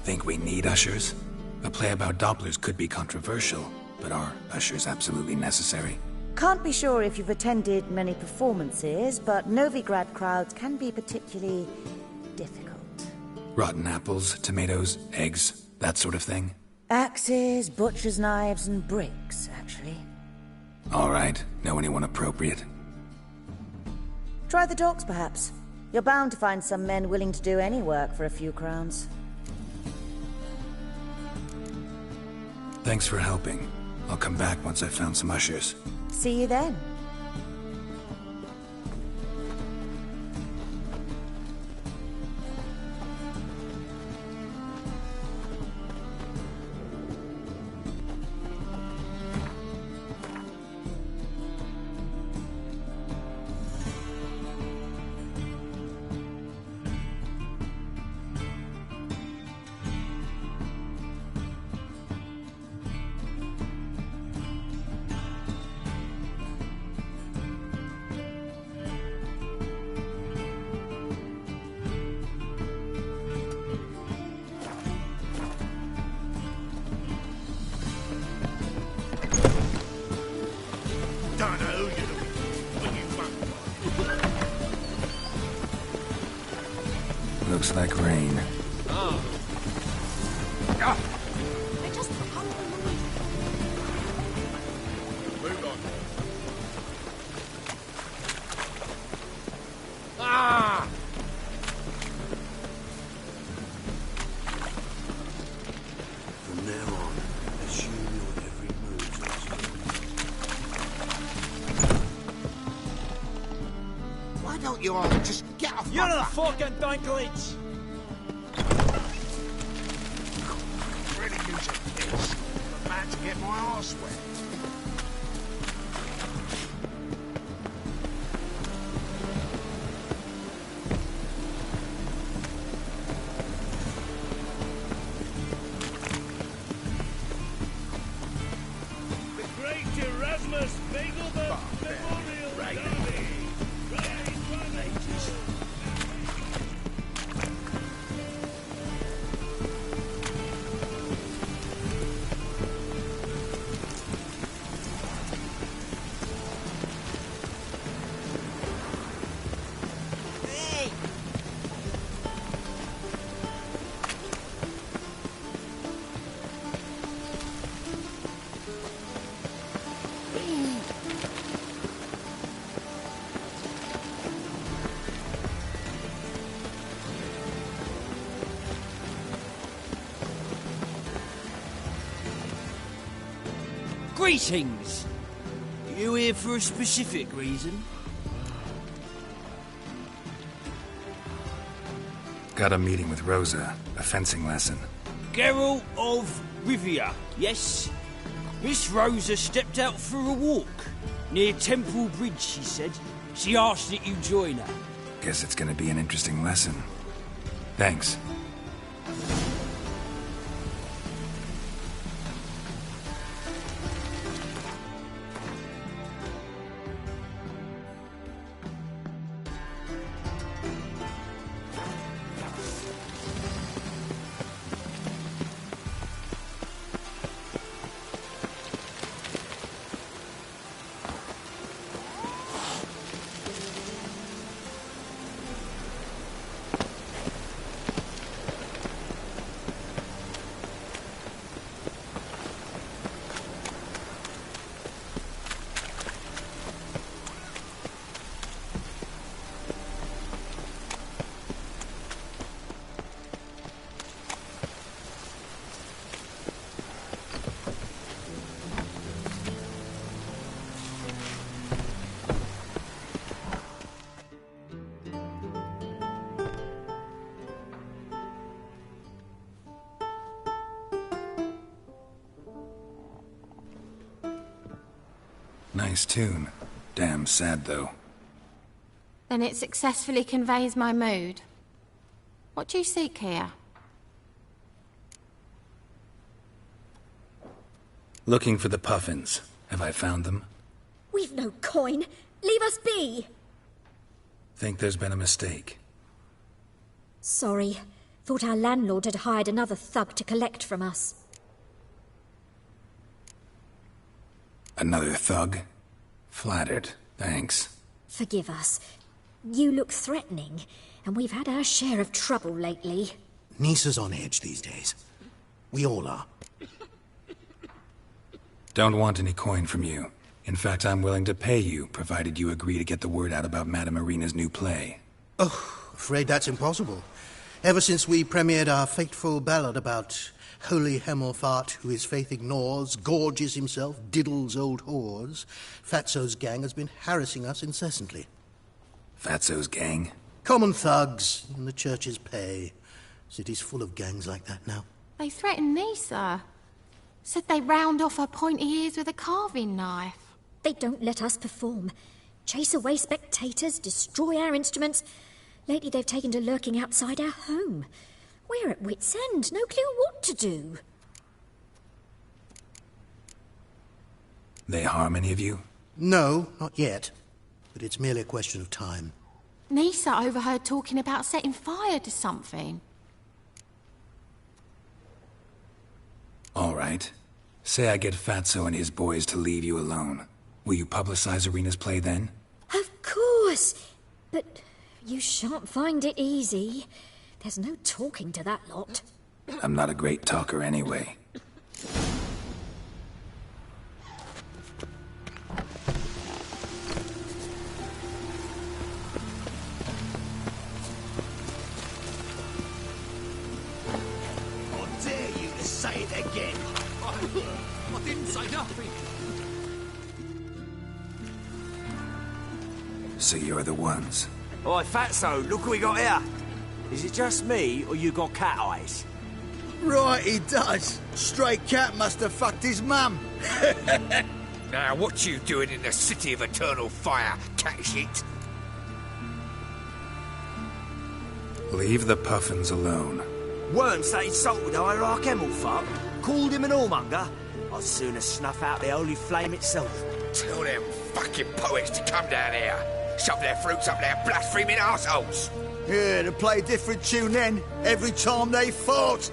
Think we need ushers? A play about Dopplers could be controversial, but are ushers absolutely necessary? Can't be sure if you've attended many performances, but Novigrad crowds can be particularly difficult. Rotten apples, tomatoes, eggs, that sort of thing? Axes, butcher's knives, and bricks, actually. All right. Know anyone appropriate? Try the docks, perhaps. You're bound to find some men willing to do any work for a few crowns. Thanks for helping. I'll come back once I've found some ushers. See you then. Looks like rain. Oh. I just can't Move on. Ah! From now on, assume your every move. Why don't you all just get off You're my the back? fucking dinklage! Really use a piss. I'm about to get my arse wet. The great Erasmus Begelman Memorial Derby. Greetings! You You here for a specific reason? Got a meeting with Rosa, a fencing lesson. Geralt of Rivia, yes? Miss Rosa stepped out for a walk. Near Temple Bridge, she said. She asked that you join her. Guess it's gonna be an interesting lesson. Thanks. Nice tune. Damn sad, though. Then it successfully conveys my mood. What do you seek here? Looking for the puffins. Have I found them? We've no coin. Leave us be. Think there's been a mistake. Sorry. Thought our landlord had hired another thug to collect from us. Another thug? Flattered. Thanks. Forgive us. You look threatening, and we've had our share of trouble lately. Nisa's on edge these days. We all are. Don't want any coin from you. In fact, I'm willing to pay you, provided you agree to get the word out about Madame Irina's new play. Oh, afraid that's impossible. Ever since we premiered our fateful ballad about holy Hemelfart, who his faith ignores, gorges himself, diddles old whores, Fatso's gang has been harassing us incessantly. Fatso's gang? Common thugs in the church's pay. City's full of gangs like that now. They threatened Nisa. Said they round off her pointy ears with a carving knife. They don't let us perform. Chase away spectators, destroy our instruments. Lately they've taken to lurking outside our home. We're at wit's end, no clue what to do. They harm any of you? No, not yet. But it's merely a question of time. Nisa overheard talking about setting fire to something. All right. Say I get Fatso and his boys to leave you alone. Will you publicize Irina's play then? Of course! But you shan't find it easy. There's no talking to that lot. I'm not a great talker anyway. I dare you to say it again. I didn't say nothing. So you're the ones. Oi, Fatso, look who we got here. Is it just me, or you got cat eyes? Right, he does. Stray cat must have fucked his mum. Now, what you doing in the city of eternal fire, cat shit? Leave the puffins alone. Worms that insulted Hierarch Hemelfart, called him an whoremonger. I'd sooner snuff out the holy flame itself. Tell them fucking poets to come down here. Shove their fruits up their blaspheming arseholes. Yeah, to play a different tune then, every time they fought.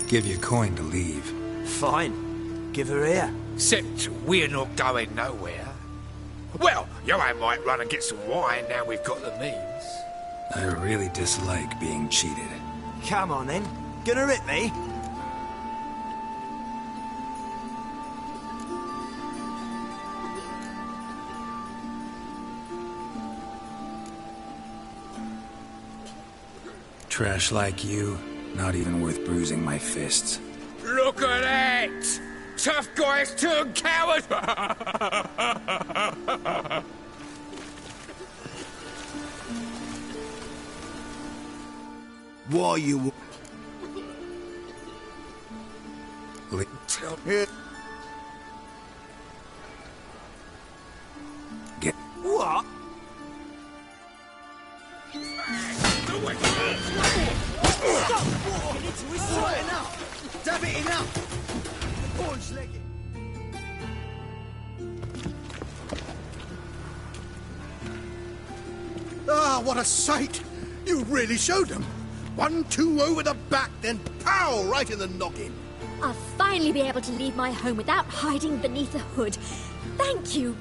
Give you coin to leave. Fine. Give her here. Except we're not going nowhere. Well, you and might run and get some wine now we've got the means. I really dislike being cheated. Come on then. Gonna rip me? Trash like you, Not even worth bruising my fists. Look at that! Tough guys turn coward! Why you... Tell me... Get... What? Stop! Walking into his side. Enough! Damn it, enough! Orange legged. Ah, what a sight! You really showed them. 1-2 over the back, then pow! Right in the noggin. I'll finally be able to leave my home without hiding beneath a hood. Thank you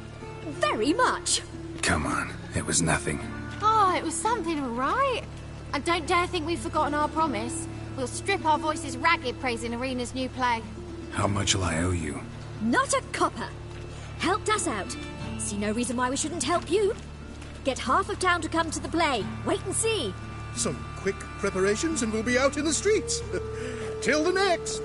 very much. Come on, it was nothing. Oh, it was something, all right. And don't dare think we've forgotten our promise. We'll strip our voices ragged praising Arena's new play. How much will I owe you? Not a copper. Helped us out. See no reason why we shouldn't help you. Get half of town to come to the play. Wait and see. Some quick preparations and we'll be out in the streets. Till the next.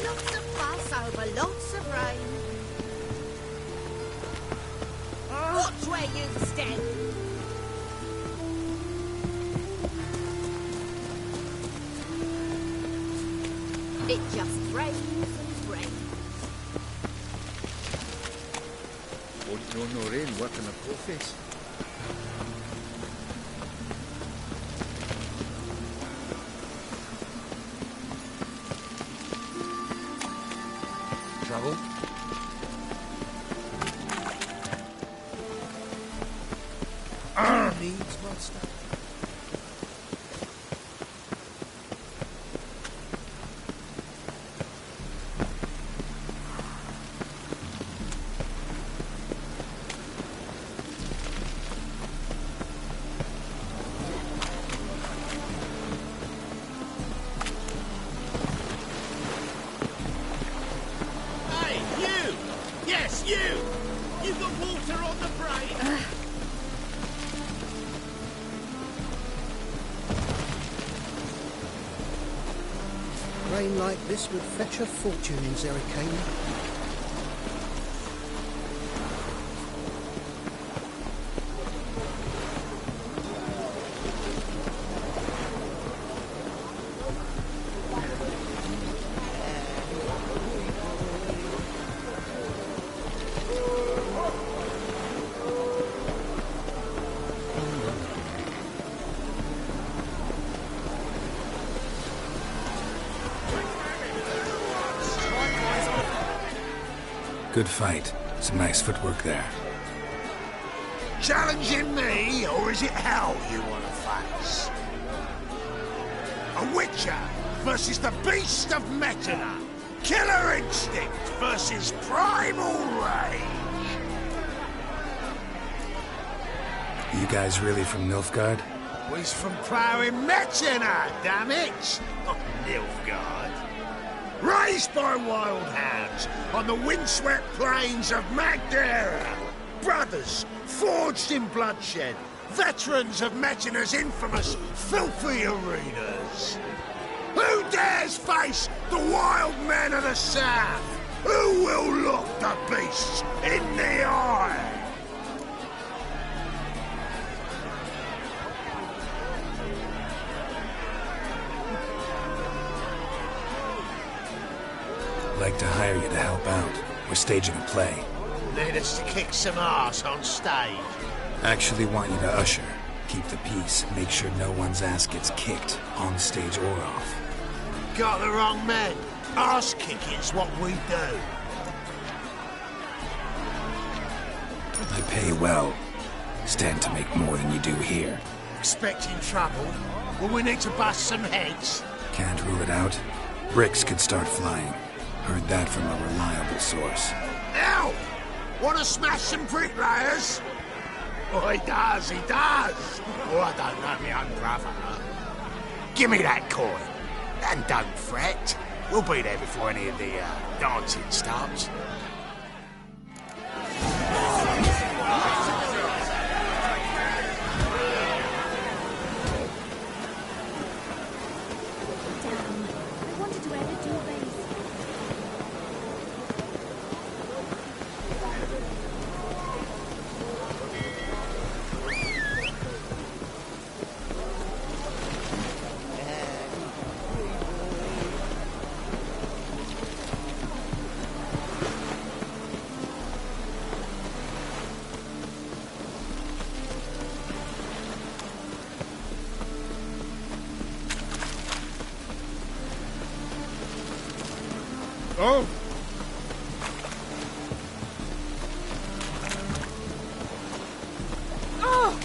Lots of fuss over lots of rain. Watch where you stand. It just rains and rains. Won't no rain working a poor face. Trouble? Needs monster. Hey, you! Yes, you! You've got water on the brain! Rain like this would fetch a fortune in Zerrikane. Good fight. Some nice footwork there. Challenging me, or is it hell you want to face? A Witcher versus the Beast of Metina. Killer instinct versus primal rage. You guys really from Nilfgaard? We's from ploughing Metina, damn it! Not Nilfgaard. Raised by wild hounds on the windswept plains of Magdera. Brothers, forged in bloodshed. Veterans of Metina's infamous filthy arenas. Who dares face the wild men of the south? Who will look the beasts in the eye? I'd like to hire you to help out. We're staging a play. Need us to kick some ass on stage. Actually want you to usher. Keep the peace. Make sure no one's ass gets kicked, on stage or off. Got the wrong men. Ass kicking's what we do. I pay well. Stand to make more than you do here. Expecting trouble? Will we need to bust some heads? Can't rule it out. Bricks could start flying. Heard that from a reliable source. Ow! Want to smash some bricklayers? Oh, he does, he does. Oh, I don't know my own brother. Give me that coin. And don't fret. We'll be there before any of the dancing starts. Oh! Oh!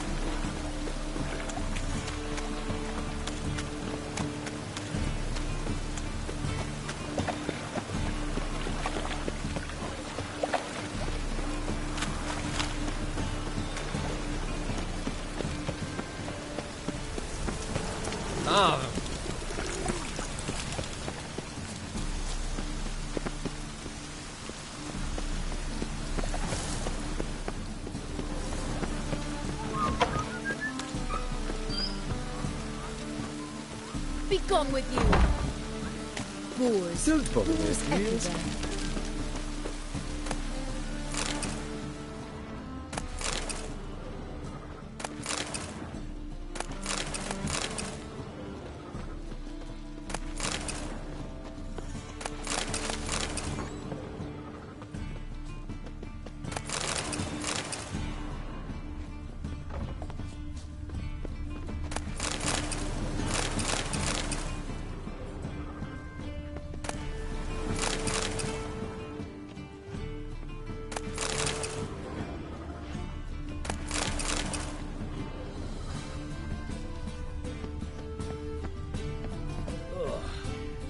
Ah. Be gone with you! Boars. Don't bother me, Boars please. everywhere.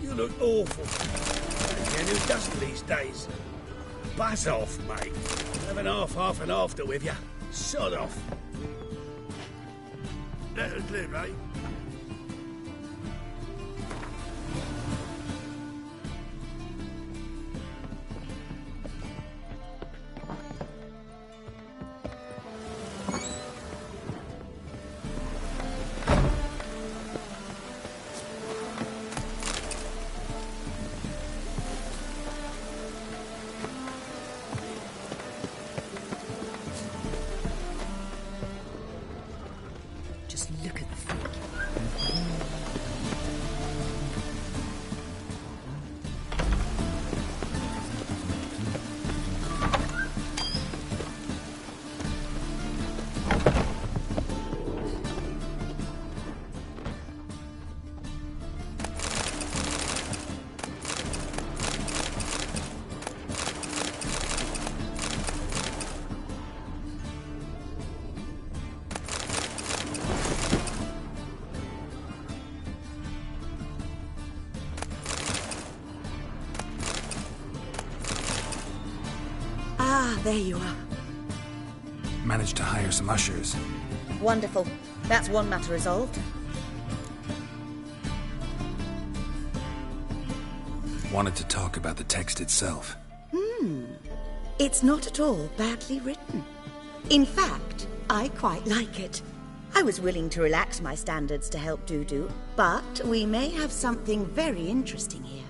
You look awful. And who doesn't these days? Buzz off, mate. Have an half and after with you. Sod off. Let us live, eh? Just look at the figure. Ah, there you are. Managed to hire some ushers. Wonderful. That's one matter resolved. Wanted to talk about the text itself. It's not at all badly written. In fact, I quite like it. I was willing to relax my standards to help Dudu, but we may have something very interesting here.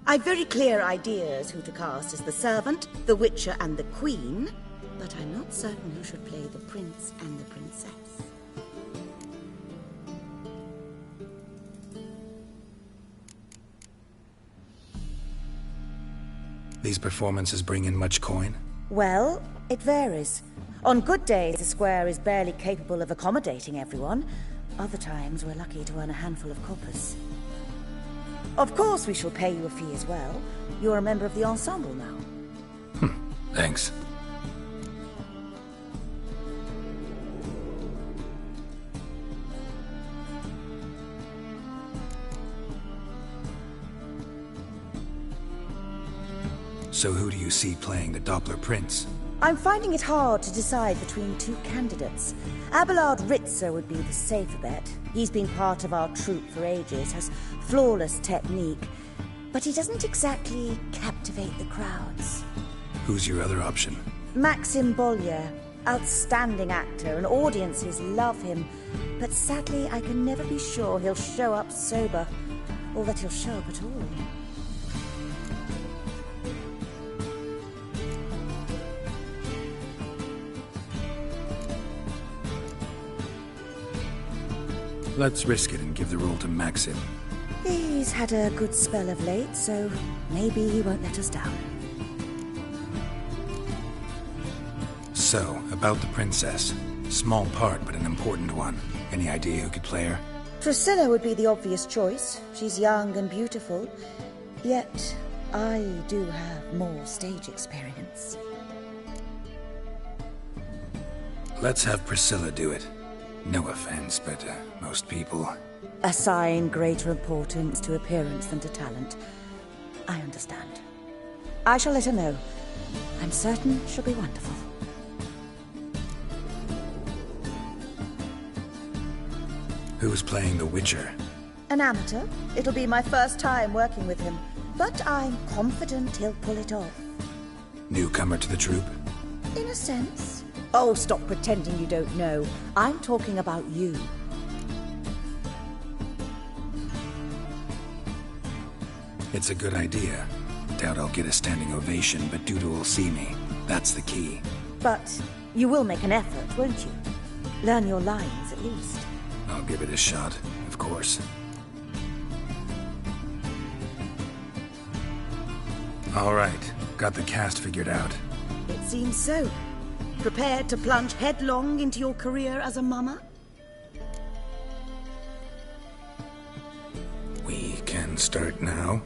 I've very clear ideas who to cast as the servant, the witcher, and the queen, but I'm not certain who should play the prince and the princess. These performances bring in much coin? Well, it varies. On good days, the square is barely capable of accommodating everyone. Other times, we're lucky to earn a handful of coppers. Of course, we shall pay you a fee as well. You're a member of the ensemble now. Thanks. So who do you see playing the Doppler Prince? I'm finding it hard to decide between two candidates. Abelard Ritzer would be the safer bet. He's been part of our troupe for ages, has flawless technique. but he doesn't exactly captivate the crowds. Who's your other option? Maxim Bollier, outstanding actor, and audiences love him. But sadly, I can never be sure he'll show up sober, or that he'll show up at all. Let's risk it and give the role to Maxim. He's had a good spell of late, so maybe he won't let us down. So, about the princess. Small part, but an important one. Any idea who could play her? Priscilla would be the obvious choice. She's young and beautiful. Yet, I do have more stage experience. Let's have Priscilla do it. No offense, but most people... Assign greater importance to appearance than to talent. I understand. I shall let her know. I'm certain she'll be wonderful. Who's playing the Witcher? An amateur. It'll be my first time working with him, but I'm confident he'll pull it off. Newcomer to the troupe? In a sense. Oh, stop pretending you don't know. I'm talking about you. It's a good idea. Doubt I'll get a standing ovation, but Duda will see me. That's the key. But you will make an effort, won't you? Learn your lines, at least. I'll give it a shot, of course. All right, got the cast figured out. It seems so. Prepared to plunge headlong into your career as a mama? We can start now.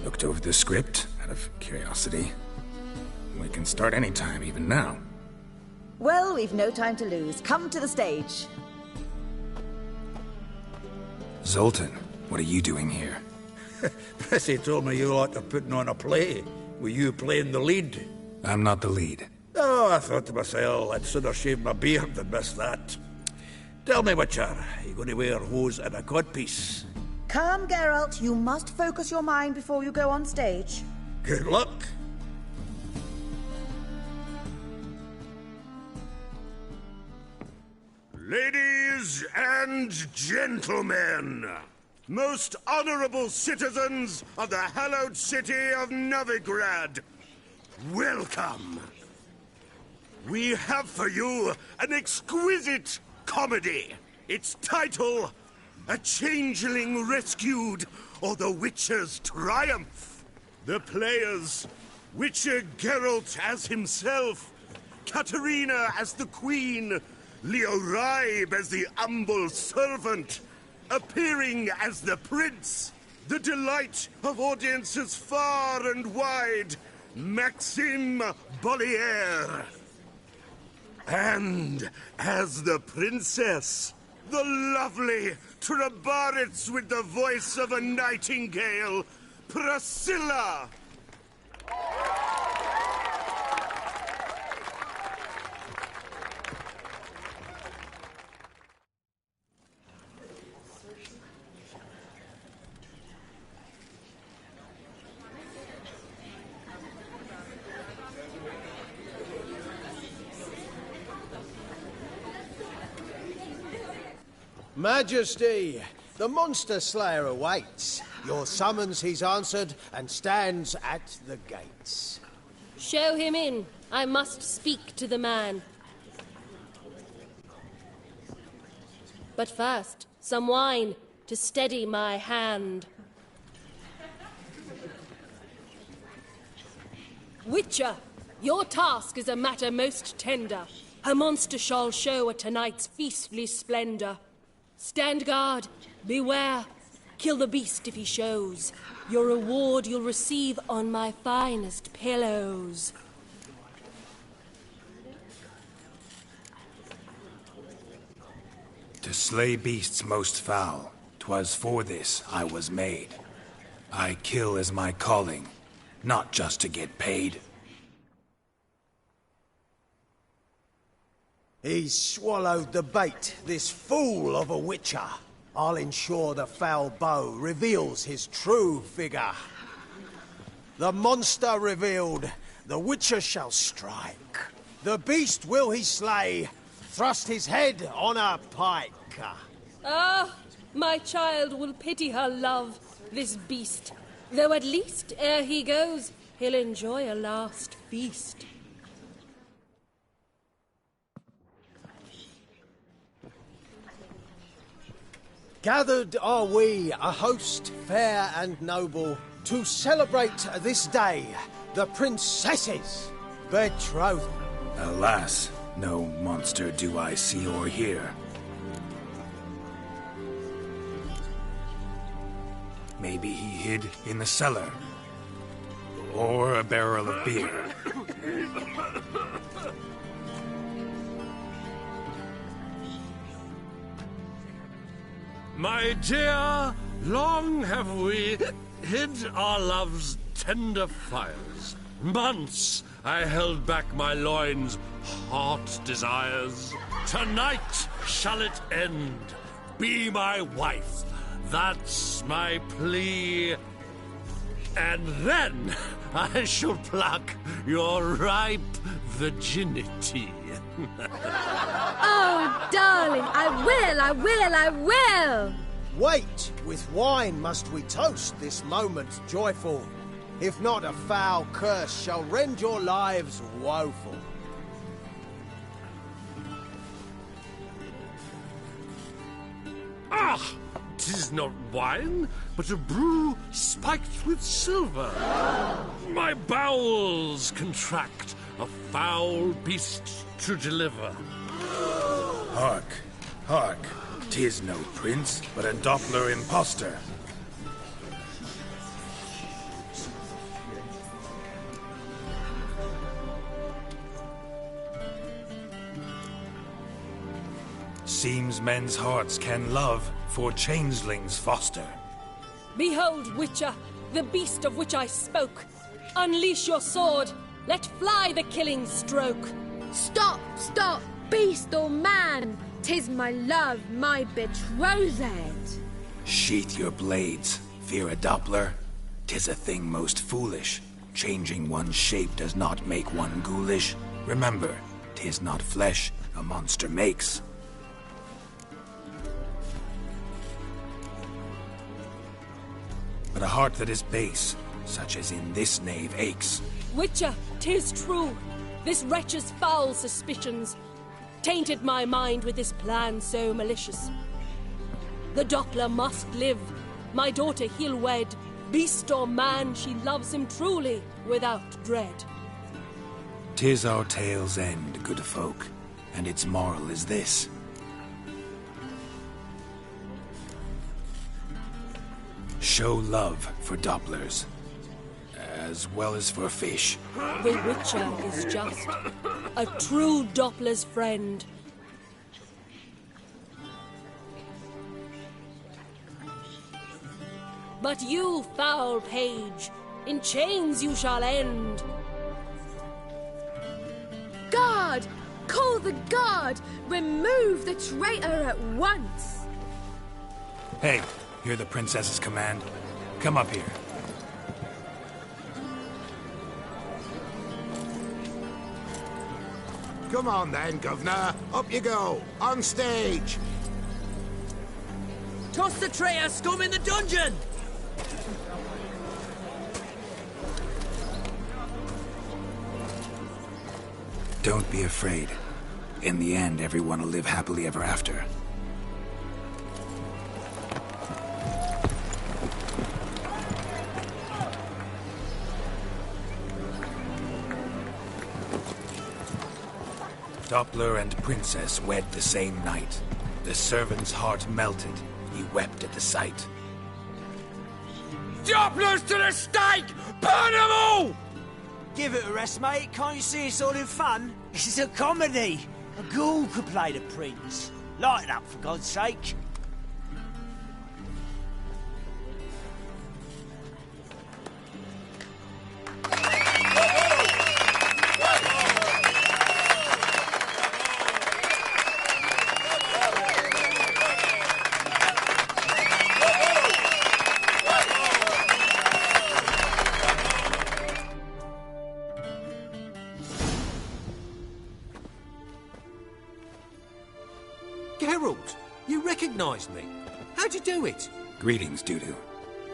Looked over the script, out of curiosity. We can start anytime, even now. Well, we've no time to lose. Come to the stage. Zoltan, what are you doing here? Prissy told me you like to putting on a play. Were you playing the lead? I'm not the lead. Oh, I thought to myself, I'd sooner shave my beard than miss that. Tell me, Witcher, are you going to wear hose and a codpiece? Come, Geralt. You must focus your mind before you go on stage. Good luck. Ladies and gentlemen, most honorable citizens of the hallowed city of Novigrad, welcome. We have for you an exquisite comedy. Its title, A Changeling Rescued, or The Witcher's Triumph. The players, Witcher Geralt as himself, Katerina as the Queen, Leo Ribe as the humble servant, appearing as the Prince, the delight of audiences far and wide, Maxim Bollier. And as the Princess, the lovely Trabaritz with the voice of a nightingale, Priscilla. Majesty, the monster slayer awaits. Your summons he's answered and stands at the gates. Show him in. I must speak to the man. But first, some wine to steady my hand. Witcher, your task is a matter most tender. A monster shall show at tonight's feastly splendor. Stand guard, beware, kill the beast if he shows. Your reward you'll receive on my finest pillows. To slay beasts most foul, 'twas for this I was made. I kill as my calling, not just to get paid. He's swallowed the bait, this fool of a Witcher. I'll ensure the foul bow reveals his true figure. The monster revealed, the Witcher shall strike. The beast will he slay, thrust his head on a pike. Ah, my child will pity her love, this beast. Though at least, ere he goes, he'll enjoy a last feast. Gathered are we, a host fair and noble, to celebrate this day, the princess's betrothal. Alas, no monster do I see or hear. Maybe he hid in the cellar. Or a barrel of beer. My dear, long have we hid our love's tender fires. Months I held back my loins' hot desires. Tonight shall it end. Be my wife. That's my plea. And then I shall pluck your ripe virginity. Oh, darling, I will! Wait, with wine must we toast this moment joyful. If not, a foul curse shall rend your lives woeful. Ah! 'Tis not wine, but a brew spiked with silver. My bowels contract, a foul beast to deliver. Hark, hark. 'Tis no prince, but a Doppler impostor. Seems men's hearts can love, for changelings foster. Behold, Witcher, the beast of which I spoke. Unleash your sword. Let fly the killing stroke. Stop, stop, beast or man! 'Tis my love, my betrothed. Sheath your blades. Fear a Doppler? 'Tis a thing most foolish. Changing one's shape does not make one ghoulish. Remember, 'tis not flesh a monster makes. But a heart that is base, such as in this knave, aches. Witcher, 'tis true. This wretch's foul suspicions tainted my mind with this plan so malicious. The Doppler must live. My daughter he'll wed. Beast or man, she loves him truly, without dread. 'Tis our tale's end, good folk, and its moral is this. Show love for Dopplers, as well as for fish. The Witcher is just a true Doppler's friend. But you, foul page, in chains you shall end. Guard! Call the guard! Remove the traitor at once! Hey, hear the princess's command? Come up here. Come on then, Governor. Up you go. On stage. Toss the traitor scum in the dungeon! Don't be afraid. In the end, everyone will live happily ever after. Doppler and princess wed the same night. The servant's heart melted. He wept at the sight. Dopplers to the stake! Burn them all! Give it a rest, mate. Can't you see it's all in fun? This is a comedy. A ghoul could play the prince. Lighten up, for God's sake. Geralt, you recognised me. How'd you do it? Greetings, Dudu.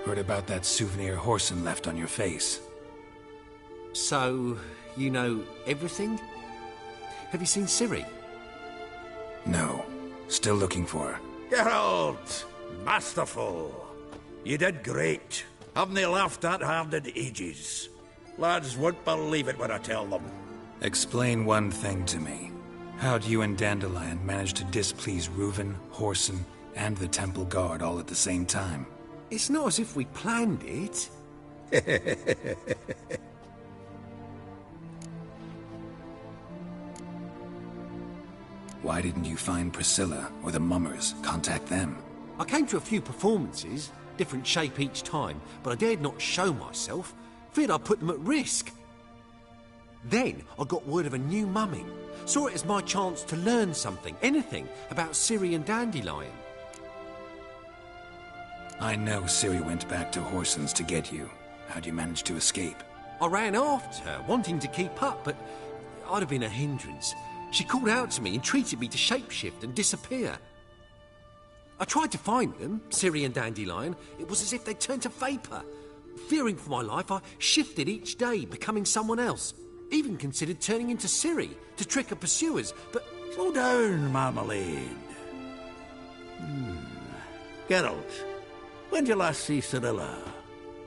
Heard about that souvenir Horson left on your face. So, you know everything? Have you seen Ciri? No. Still looking for her. Geralt! Masterful! You did great. Haven't they laughed that hard in ages? Lads won't believe it when I tell them. Explain one thing to me. How do you and Dandelion manage to displease Reuven, Horson, and the Temple Guard all at the same time? It's not as if we planned it. Why didn't you find Priscilla or the Mummers? Contact them. I came to a few performances, different shape each time, but I dared not show myself. Feared I'd put them at risk. Then I got word of a new mumming. Saw it as my chance to learn something, anything, about Ciri and Dandelion. I know Ciri went back to Horson's to get you. How'd you manage to escape? I ran after her, wanting to keep up, but I'd have been a hindrance. She called out to me, entreated me to shapeshift and disappear. I tried to find them, Ciri and Dandelion. It was as if they'd turned to vapour. Fearing for my life, I shifted each day, becoming someone else. Even considered turning into Ciri to trick her pursuers, but... Slow down, Marmalade. Geralt, when did you last see Cirilla?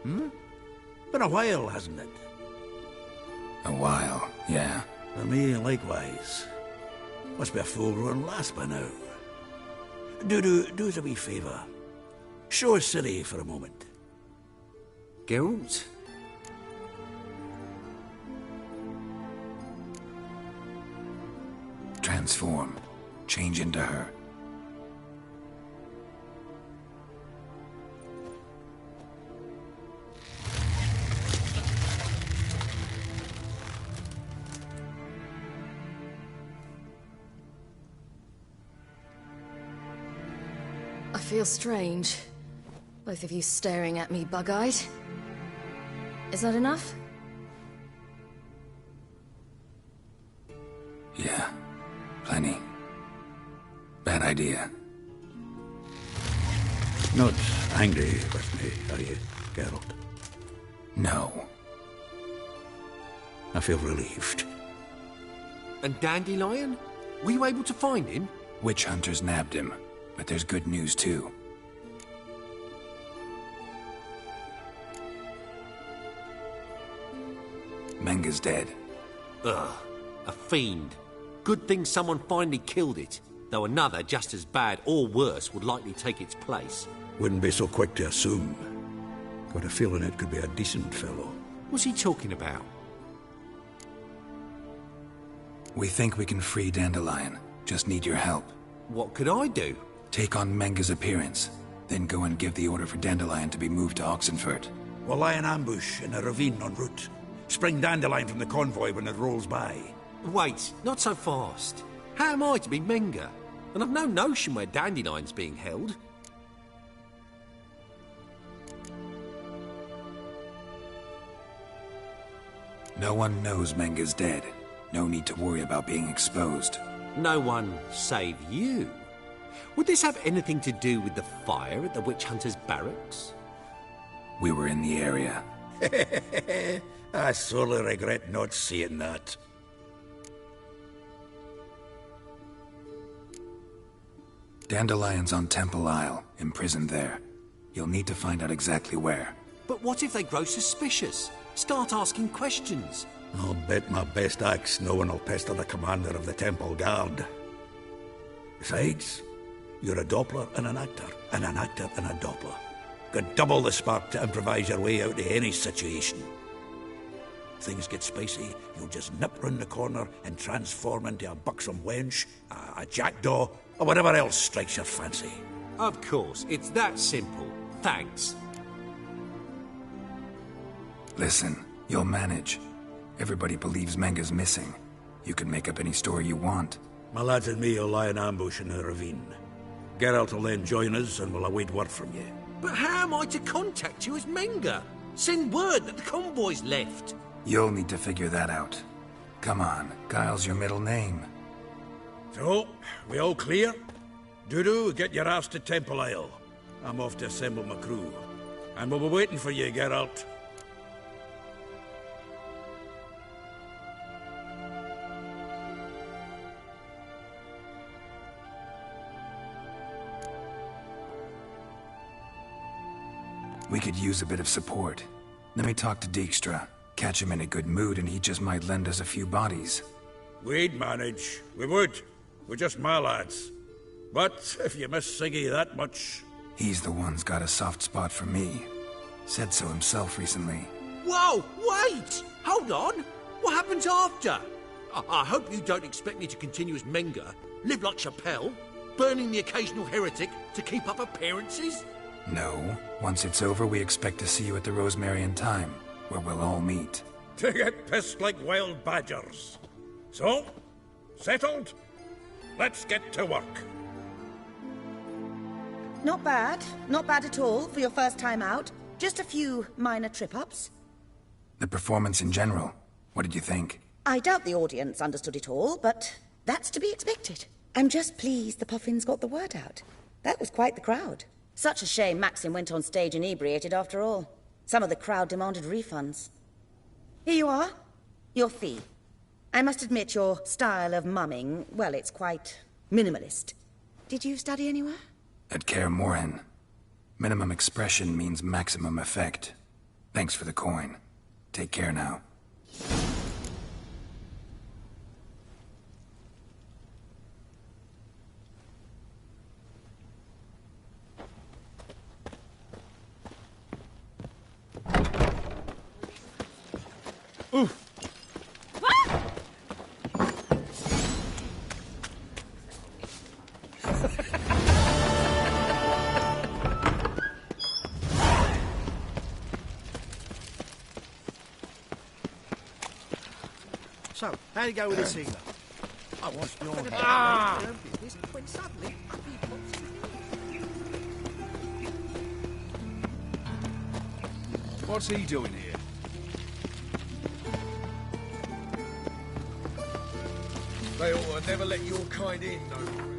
Been a while, hasn't it? A while, yeah. For me, likewise. Must be a full-grown lass by now. Do us a wee favour. Show us Ciri for a moment. Geralt? Transform. Change into her. I feel strange. Both of you staring at me bug-eyed. Is that enough? Yeah. Plenty. Bad idea. Not angry with me, are you, Geralt? No. I feel relieved. And Dandelion? Were you able to find him? Witch hunters nabbed him, but there's good news too. Menga's dead. Ugh, a fiend. Good thing someone finally killed it, though another just as bad or worse would likely take its place. Wouldn't be so quick to assume. Got a feeling it could be a decent fellow. What's he talking about? We think we can free Dandelion. Just need your help. What could I do? Take on Menga's appearance, then go and give the order for Dandelion to be moved to Oxenfurt. We'll lie in ambush in a ravine en route. Spring Dandelion from the convoy when it rolls by. Wait, not so fast. How am I to be Menga? And I've no notion where Dandelion's being held. No one knows Menga's dead. No need to worry about being exposed. No one save you. Would this have anything to do with the fire at the witch hunters' barracks? We were in the area. I sorely regret not seeing that. Dandelion's on Temple Isle, imprisoned there. You'll need to find out exactly where. But what if they grow suspicious? Start asking questions? I'll bet my best axe no one will pester the commander of the Temple Guard. Besides, you're a Doppler and an actor and a Doppler. Got double the spark to improvise your way out of any situation. If things get spicy, you'll just nip round the corner and transform into a buxom wench, a jackdaw, or whatever else strikes your fancy. Of course, it's that simple. Thanks. Listen, you'll manage. Everybody believes Menga's missing. You can make up any story you want. My lads and me will lie in ambush in the ravine. Geralt will then join us and we'll await word from you. But how am I to contact you as Menga? Send word that the convoy's left. You'll need to figure that out. Come on, Guile's your middle name. So, we all clear? Dudu, get your ass to Temple Isle. I'm off to assemble my crew. And we'll be waiting for you, Geralt. We could use a bit of support. Let me talk to Dijkstra. Catch him in a good mood and he just might lend us a few bodies. We'd manage. We would. We're just my lads. But if you miss Siggy that much... He's the one's got a soft spot for me. Said so himself recently. Whoa, wait! Hold on! What happens after? I hope you don't expect me to continue as Menger, live like Chappelle, burning the occasional heretic to keep up appearances? No. Once it's over, we expect to see you at the Rosemary in Time, where we'll all meet. To get pissed like wild badgers. So, settled? Let's get to work. Not bad. Not bad at all for your first time out. Just a few minor trip-ups. The performance in general, what did you think? I doubt the audience understood it all, but that's to be expected. I'm just pleased the Puffins got the word out. That was quite the crowd. Such a shame Maxim went on stage inebriated after all. Some of the crowd demanded refunds. Here you are, your fee. I must admit your style of mumming, well, it's quite minimalist. Did you study anywhere? At Kaer Morhen. Minimum expression means maximum effect. Thanks for the coin. Take care now. Oof. So, how'd you go with this healer? I was beyond when suddenly What's he doing here? They ought to never let your kind in, no.